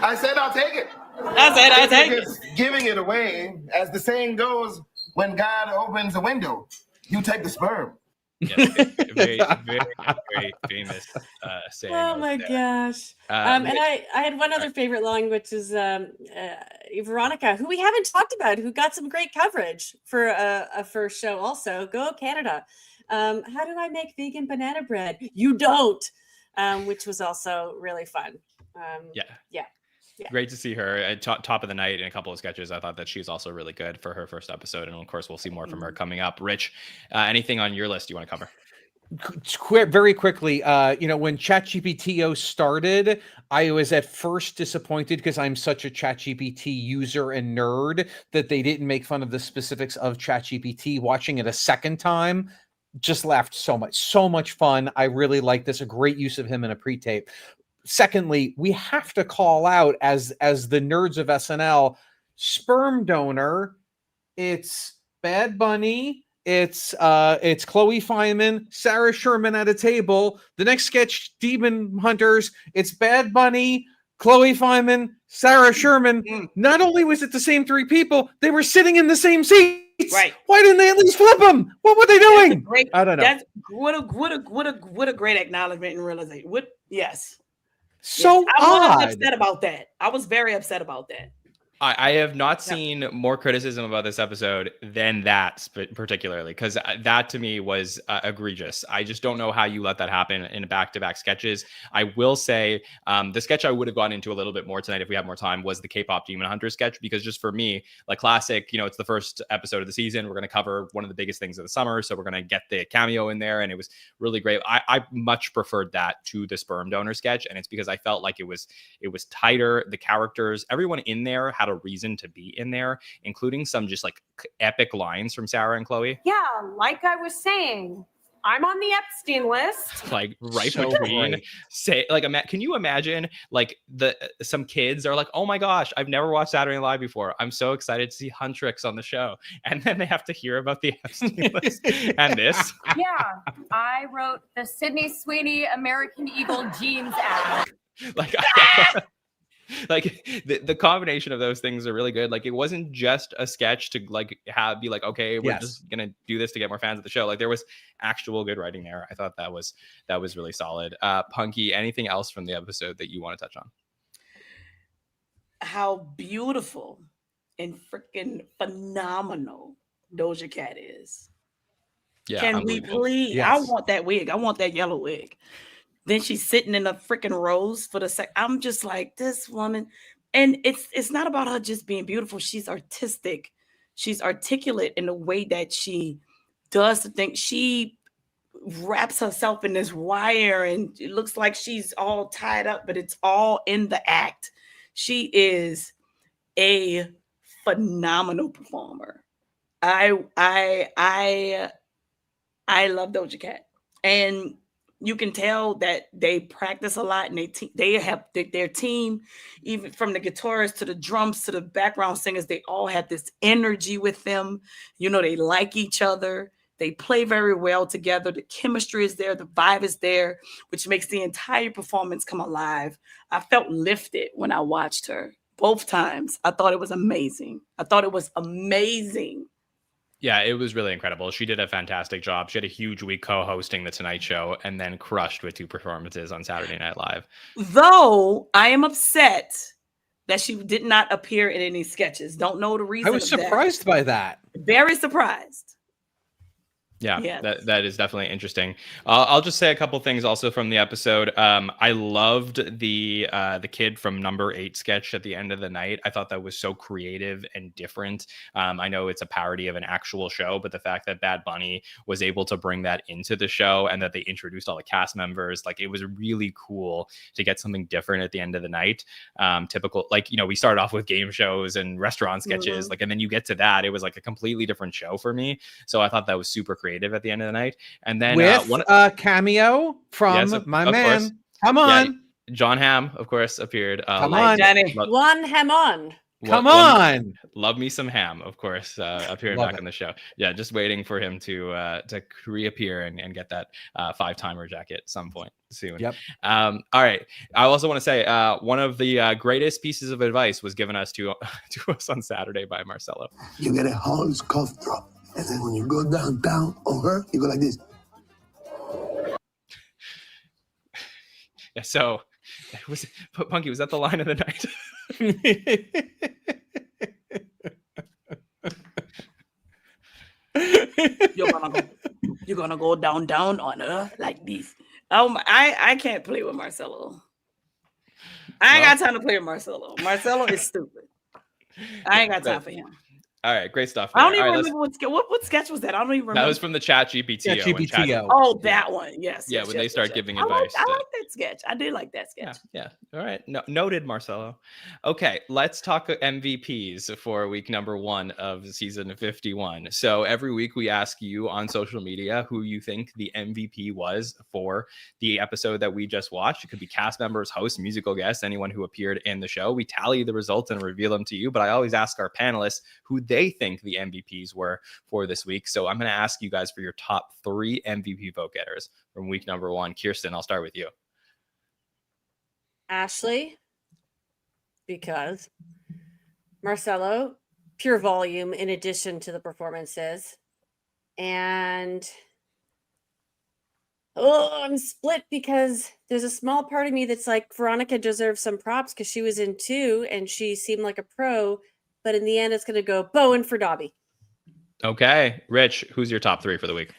[SPEAKER 11] I said I'll take it.
[SPEAKER 5] I take it.
[SPEAKER 11] Giving it away, as the saying goes, when God opens a window, you take the sperm.
[SPEAKER 2] Yes, very, very, very famous saying.
[SPEAKER 3] Oh my gosh. And I had one other favorite line, which is Veronica, who we haven't talked about, who got some great coverage for a first show also. Go Canada. How do I make vegan banana bread? You don't. Which was also really fun. Yeah.
[SPEAKER 2] Great to see her at top of the night in a couple of sketches. I thought that she's also really good for her first episode. And of course, we'll see more from her coming up. Rich, anything on your list you want to cover?
[SPEAKER 4] Very quickly, when ChatGPT started, I was at first disappointed because I'm such a ChatGPT user and nerd that they didn't make fun of the specifics of ChatGPT. Watching it a second time, just laughed so much fun. I really like this. A great use of him in a pre-tape. Secondly, we have to call out as the nerds of SNL, sperm donor. It's Bad Bunny. It's Chloe Fineman, Sarah Sherman at a table. The next sketch, Demon Hunters. It's Bad Bunny, Chloe Fineman, Sarah Sherman. Not only was it the same three people, they were sitting in the same seats.
[SPEAKER 5] Right?
[SPEAKER 4] Why didn't they at least flip them? What were they doing? I don't know.
[SPEAKER 5] That's what a great acknowledgement and realization. Yes.
[SPEAKER 4] So
[SPEAKER 5] I was upset about that. I was very upset about that.
[SPEAKER 2] I have not seen more criticism about this episode than that particularly, because that to me was egregious. I just don't know how you let that happen in back-to-back sketches. I will say the sketch I would have gone into a little bit more tonight if we had more time was the K-pop Demon Hunter sketch, because just for me, like classic, it's the first episode of the season. We're going to cover one of the biggest things of the summer. So we're going to get the cameo in there. And it was really great. I much preferred that to the sperm donor sketch. And it's because I felt like it was tighter. The characters, everyone in there had a reason to be in there, including some just like epic lines from Sarah and Chloe.
[SPEAKER 7] Yeah, like I was saying, I'm on the Epstein list.
[SPEAKER 2] Like right
[SPEAKER 4] So
[SPEAKER 2] between
[SPEAKER 4] great.
[SPEAKER 2] say like can you imagine like some kids are like, oh my gosh, I've never watched Saturday Night Live before. I'm so excited to see Huntrix on the show. And then they have to hear about the Epstein list and this.
[SPEAKER 7] Yeah, I wrote the Sydney Sweeney American Eagle jeans ad.
[SPEAKER 2] Like like the combination of those things are really good. Like it wasn't just a sketch to like be like, okay, we're just gonna do this to get more fans of the show. Like there was actual good writing there. I thought that was really solid. Punkie, anything else from the episode that you want to touch on?
[SPEAKER 5] How beautiful and freaking phenomenal Doja Cat is.
[SPEAKER 2] Yeah,
[SPEAKER 5] Can we please?
[SPEAKER 4] Yes.
[SPEAKER 5] I want that wig. I want that yellow wig. Then she's sitting in a freaking rose for the sec. I'm just like, this woman. And it's not about her just being beautiful. She's artistic. She's articulate in the way that she does the thing. She wraps herself in this wire and it looks like she's all tied up, but it's all in the act. She is a phenomenal performer. I love Doja Cat, and you can tell that they practice a lot, and they have their team, even from the guitarists to the drums to the background singers, they all have this energy with them. You know, they like each other. They play very well together. The chemistry is there. The vibe is there, which makes the entire performance come alive. I felt lifted when I watched her both times. I thought it was amazing.
[SPEAKER 2] Yeah, it was really incredible. She did a fantastic job. She had a huge week co-hosting The Tonight Show and then crushed with 2 performances on Saturday Night Live.
[SPEAKER 5] Though I am upset that she did not appear in any sketches. Don't know the reason.
[SPEAKER 4] I was surprised by that.
[SPEAKER 5] Very surprised.
[SPEAKER 2] Yeah, that is definitely interesting. I'll just say a couple things also from the episode. I loved the kid from number 8 sketch at the end of the night. I thought that was so creative and different. I know it's a parody of an actual show, but the fact that Bad Bunny was able to bring that into the show and that they introduced all the cast members, like, it was really cool to get something different at the end of the night. Typical, like, you know, we started off with game shows and restaurant sketches, like, and then you get to that, it was like a completely different show for me. So I thought that was super creative at the end of the night. And then
[SPEAKER 4] with a cameo from my man.
[SPEAKER 2] Course.
[SPEAKER 4] Come on.
[SPEAKER 2] Yeah, John Hamm, of course, appeared.
[SPEAKER 4] Come on,
[SPEAKER 5] Danny.
[SPEAKER 3] One Ham on.
[SPEAKER 4] Come on.
[SPEAKER 2] Love me some Ham, of course, appearing back on the show. Yeah, just waiting for him to reappear and get that 5-timer jacket at some point soon.
[SPEAKER 4] Yep.
[SPEAKER 2] All right. I also want to say one of the greatest pieces of advice was given us to us on Saturday by Marcelo.
[SPEAKER 12] You get a Hollis cough drop. And then when you go downtown on her, you go like this.
[SPEAKER 2] Yeah, so Punkie, was that the line of the night?
[SPEAKER 5] You're gonna go down on her like this. I can't play with Marcelo. I ain't got time to play with Marcelo. Marcelo is stupid. I ain't got time for him.
[SPEAKER 2] All right, great stuff.
[SPEAKER 5] I don't even remember what sketch was that. I don't even remember.
[SPEAKER 2] That was from the Chat GPT.
[SPEAKER 5] Oh, that one. Yes.
[SPEAKER 2] Yeah,
[SPEAKER 5] yes,
[SPEAKER 2] when
[SPEAKER 5] yes,
[SPEAKER 2] they start
[SPEAKER 5] yes.
[SPEAKER 2] giving
[SPEAKER 5] I
[SPEAKER 2] advice.
[SPEAKER 5] I like that sketch. I did like that sketch.
[SPEAKER 2] Yeah. All right. Noted, Marcelo. Okay, let's talk MVPs for week number 1 of season 51. So every week we ask you on social media who you think the MVP was for the episode that we just watched. It could be cast members, hosts, musical guests, anyone who appeared in the show. We tally the results and reveal them to you, but I always ask our panelists who they think the MVPs were for this week. So I'm going to ask you guys for your top 3 MVP vote getters from week number 1. Kirstin, I'll start with you.
[SPEAKER 3] Ashley, because Marcelo, pure volume in addition to the performances. And I'm split because there's a small part of me that's like, Veronica deserves some props because she was in 2 and she seemed like a pro. But in the end, it's going to go Bowen for Dobby.
[SPEAKER 2] Okay. Rich, who's your top 3 for the week?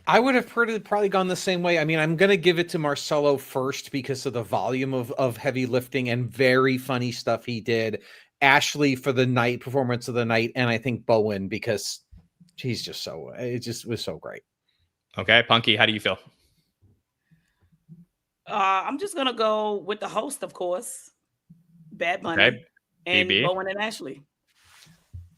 [SPEAKER 4] I would have probably gone the same way. I mean, I'm going to give it to Marcelo first because of the volume of heavy lifting and very funny stuff he did. Ashley for the night performance of the night. And I think Bowen because he's just it just was so great.
[SPEAKER 2] Okay. Punkie, how do you feel?
[SPEAKER 5] I'm just going to go with the host, of course. Bad Bunny.
[SPEAKER 2] Okay.
[SPEAKER 5] And
[SPEAKER 2] BB.
[SPEAKER 5] Bowen and Ashley.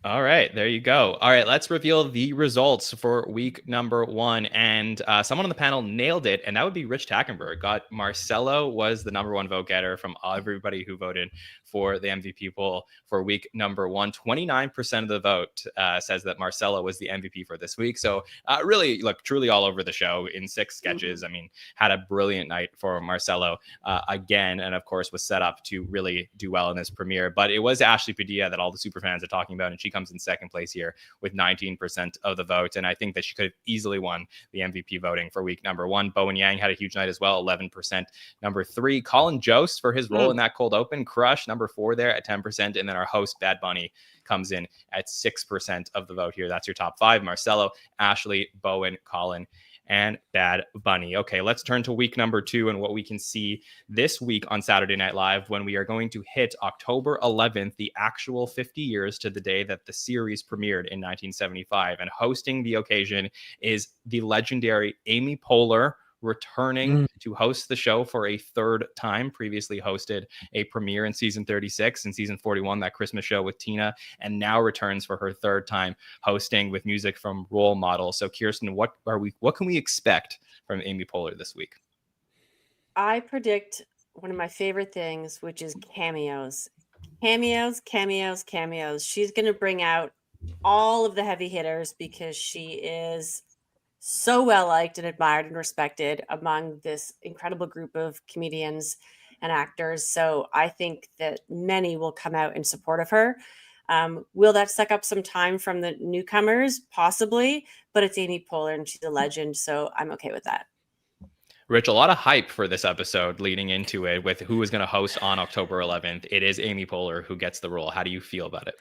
[SPEAKER 2] All right, there you go. All right, let's reveal the results for week number 1. And someone on the panel nailed it, and that would be Rich Tackenberg. Marcelo was the number 1 vote getter from everybody who voted for the MVP poll for week number 1. 29% of the vote says that Marcelo was the MVP for this week. So really, look, truly all over the show in 6 sketches. I mean, had a brilliant night for Marcelo again, and of course was set up to really do well in this premiere. But it was Ashley Padilla that all the superfans are talking about, and she comes in second place here with 19% of the vote. And I think that she could have easily won the MVP voting for week number 1. Bowen Yang had a huge night as well, 11%. Number 3, Colin Jost for his role in that cold open, crush. Number 4 there at 10%. And then our host, Bad Bunny, comes in at 6% of the vote here. That's your top 5. Marcelo, Ashley, Bowen, Colin, and Bad Bunny. Okay, let's turn to week number 2 and what we can see this week on Saturday Night Live, when we are going to hit October 11th, the actual 50 years to the day that the series premiered in 1975. And hosting the occasion is the legendary Amy Poehler, returning to host the show for a third time. Previously hosted a premiere in season 36 and season 41, that Christmas show with Tina, and now returns for her third time hosting with music from Role Model. So Kirstin, what can we expect from Amy Poehler this week?
[SPEAKER 3] I predict one of my favorite things, which is cameos. Cameos. She's going to bring out all of the heavy hitters because she is so well liked and admired and respected among this incredible group of comedians and actors. So I think that many will come out in support of her. Will that suck up some time from the newcomers? Possibly, but it's Amy Poehler and she's a legend. So I'm okay with that.
[SPEAKER 2] Rich, a lot of hype for this episode leading into it with who is going to host on October 11th. It is Amy Poehler who gets the role. How do you feel about it?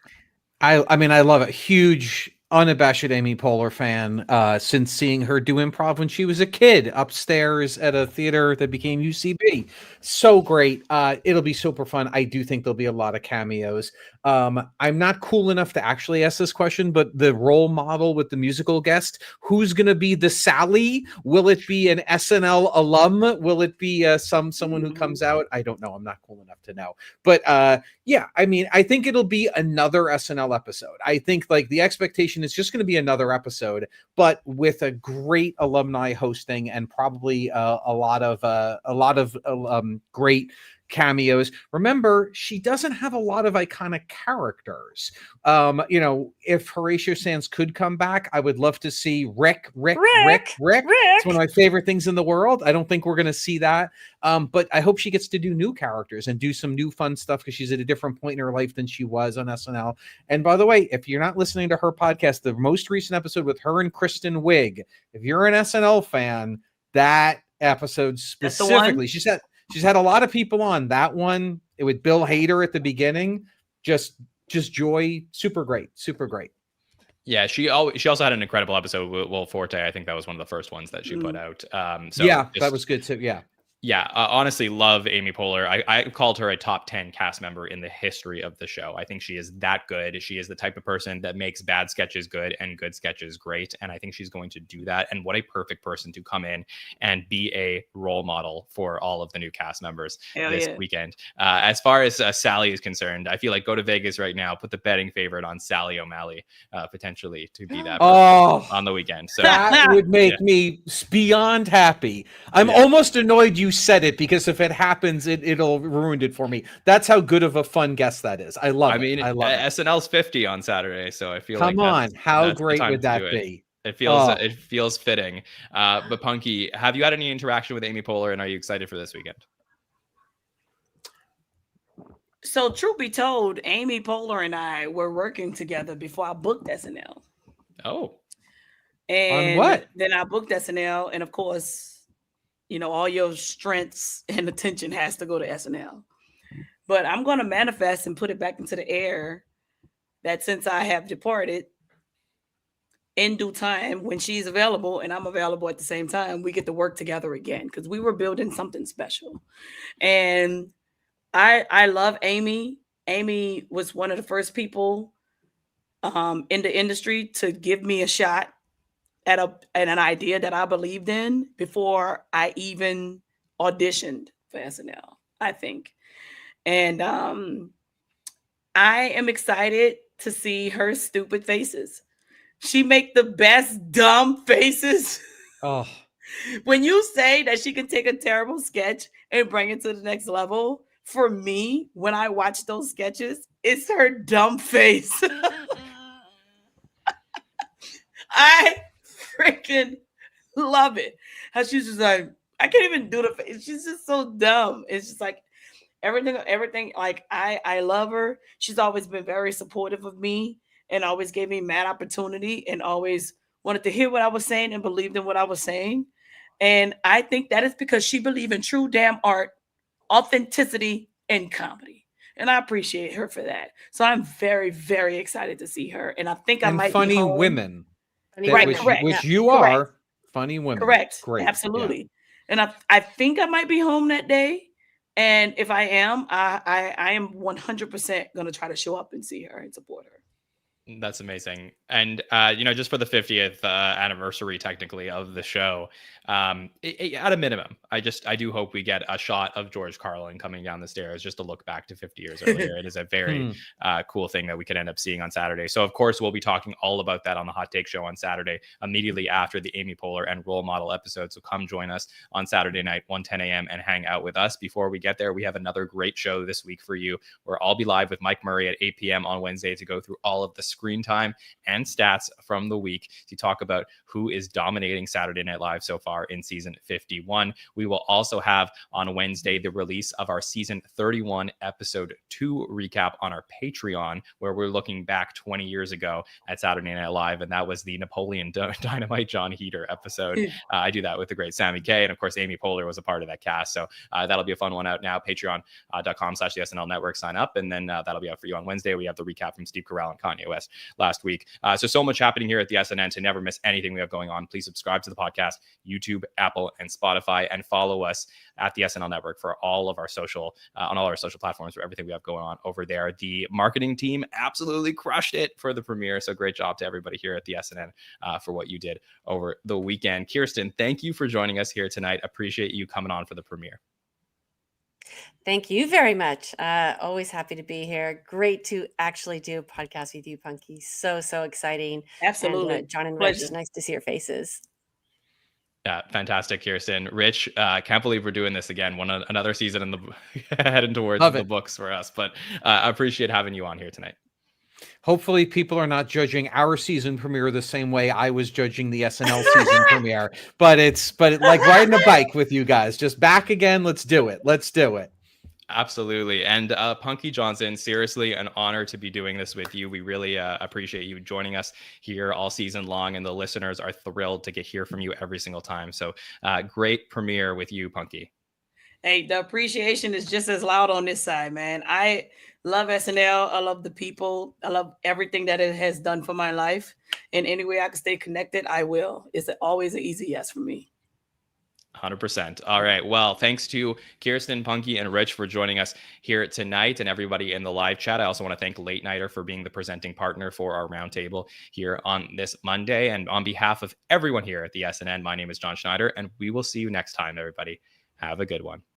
[SPEAKER 4] I mean, I love it. Huge, unabashed Amy Poehler fan since seeing her do improv when she was a kid upstairs at a theater that became UCB. So great. It'll be super fun. I do think there'll be a lot of cameos. I'm not cool enough to actually ask this question, but the role model with the musical guest, who's going to be the Sally? Will it be an SNL alum? Will it be someone who comes out? I don't know. I'm not cool enough to know. But yeah, I mean, I think it'll be another SNL episode. I think like the expectation is just going to be another episode, but with a great alumni hosting and probably a lot of great cameos. Remember, she doesn't have a lot of iconic characters. If Horatio Sands could come back, I would love to see Rick. It's one of my favorite things in the world. I don't think we're going to see that. But I hope she gets to do new characters and do some new fun stuff because she's at a different point in her life than she was on SNL. And by the way, if you're not listening to her podcast, the most recent episode with her and Kristen Wiig, if you're an SNL fan, that episode specifically, she's had a lot of people on. That one, it with Bill Hader at the beginning, just joy, super great.
[SPEAKER 2] Yeah, she also had an incredible episode with Will Forte. I think that was one of the first ones that she put out.
[SPEAKER 4] That was good too.
[SPEAKER 2] Yeah, honestly, love Amy Poehler. I called her a top 10 cast member in the history of the show. I think she is that good. She is the type of person that makes bad sketches good and good sketches great. And I think she's going to do that. And what a perfect person to come in and be a role model for all of the new cast members this weekend. As far as Sally is concerned, I feel like go to Vegas right now, put the betting favorite on Sally O'Malley, potentially to be that person on the weekend. So
[SPEAKER 4] that would make me beyond happy. I'm almost annoyed you said it because if it happens, it'll ruin it for me. That's how good of a fun guest that is. I love it. I love it.
[SPEAKER 2] SNL's 50 on Saturday, so I feel
[SPEAKER 4] how great would that be?
[SPEAKER 2] It feels fitting. But Punkie, have you had any interaction with Amy Poehler, and are you excited for this weekend?
[SPEAKER 5] So truth be told, Amy Poehler and I were working together before I booked SNL.
[SPEAKER 2] Oh.
[SPEAKER 5] And
[SPEAKER 4] on what?
[SPEAKER 5] Then I booked SNL, and of course, all your strengths and attention has to go to SNL. But I'm going to manifest and put it back into the air that since I have departed, in due time, when she's available and I'm available at the same time, we get to work together again because we were building something special. And I love Amy. Amy was one of the first people in the industry to give me a shot at an idea that I believed in before I even auditioned for SNL, I think. And I am excited to see her stupid faces. She make the best dumb faces.
[SPEAKER 4] Oh.
[SPEAKER 5] When you say that she can take a terrible sketch and bring it to the next level, for me, when I watch those sketches, it's her dumb face. I freaking love it. How she's just like, I can't even do the face. She's just so dumb. It's just like everything. Like I love her. She's always been very supportive of me and always gave me mad opportunity and always wanted to hear what I was saying and believed in what I was saying. And I think that is because she believed in true damn art, authenticity, and comedy. And I appreciate her for that. So I'm very, very excited to see her. And I think I might
[SPEAKER 4] funny
[SPEAKER 5] be home.
[SPEAKER 4] women.
[SPEAKER 5] Correct.
[SPEAKER 4] Which you are. Funny women.
[SPEAKER 5] Correct.
[SPEAKER 4] Great. Yeah.
[SPEAKER 5] Absolutely. And I think I might be home that day. And if I am, I am 100% going to try to show up and see her and support her.
[SPEAKER 2] That's amazing. And, just for the 50th anniversary, technically, of the show, at a minimum, I do hope we get a shot of George Carlin coming down the stairs just to look back to 50 years earlier. It is a very cool thing that we could end up seeing on Saturday. So, of course, we'll be talking all about that on the Hot Take Show on Saturday, immediately after the Amy Poehler and Role Model episode. So come join us on Saturday night, 1:10 a.m. and hang out with us. Before we get there, we have another great show this week for you, where I'll be live with Mike Murray at 8 p.m. on Wednesday to go through all of the screen time and stats from the week to talk about who is dominating Saturday Night Live so far in season 51. We will also have on Wednesday the release of our season 31 episode 2 recap on our Patreon, where we're looking back 20 years ago at Saturday Night Live, and that was the Napoleon Dynamite John Heater episode. I do that with the great Sammy K, and of course Amy Poehler was a part of that cast, so that'll be a fun one out now. Patreon.com/the SNL Network, sign up, and then that'll be out for you on Wednesday. We have the recap from Steve Carell and Kanye West last week. So much happening here at the SNN. To never miss anything we have going on, please subscribe to the podcast, YouTube, Apple, and Spotify, and follow us at the SNL Network for all of our social, on all our social platforms for everything we have going on over there. The marketing team absolutely crushed it for the premiere. So great job to everybody here at the SNN for what you did over the weekend. Kirstin, thank you for joining us here tonight. Appreciate you coming on for the premiere.
[SPEAKER 3] Thank you very much. Always happy to be here. Great to actually do a podcast with you, Punkie. So exciting.
[SPEAKER 5] Absolutely.
[SPEAKER 3] And, John and
[SPEAKER 5] Pleasure.
[SPEAKER 3] Rich, nice to see your faces.
[SPEAKER 2] Yeah, fantastic, Kirstin. Rich, can't believe we're doing this again. Another season in the heading towards the books for us, but I appreciate having you on here tonight.
[SPEAKER 4] Hopefully people are not judging our season premiere the same way I was judging the SNL season premiere, but like riding a bike with you guys, just back again. Let's do it.
[SPEAKER 2] Absolutely. And Punkie Johnson, seriously an honor to be doing this with you. We really appreciate you joining us here all season long, and the listeners are thrilled to hear from you every single time. So great premiere with you, Punkie.
[SPEAKER 5] Hey, the appreciation is just as loud on this side, man. I love SNL. I love the people. I love everything that it has done for my life. And any way I can stay connected, I will. It's always an easy yes for me.
[SPEAKER 2] 100%. All right. Well, thanks to Kirstin, Punkie, and Rich for joining us here tonight, and everybody in the live chat. I also want to thank Late Nighter for being the presenting partner for our roundtable here on this Monday. And on behalf of everyone here at the SNN, my name is Jon Schneider, and we will see you next time, everybody. Have a good one.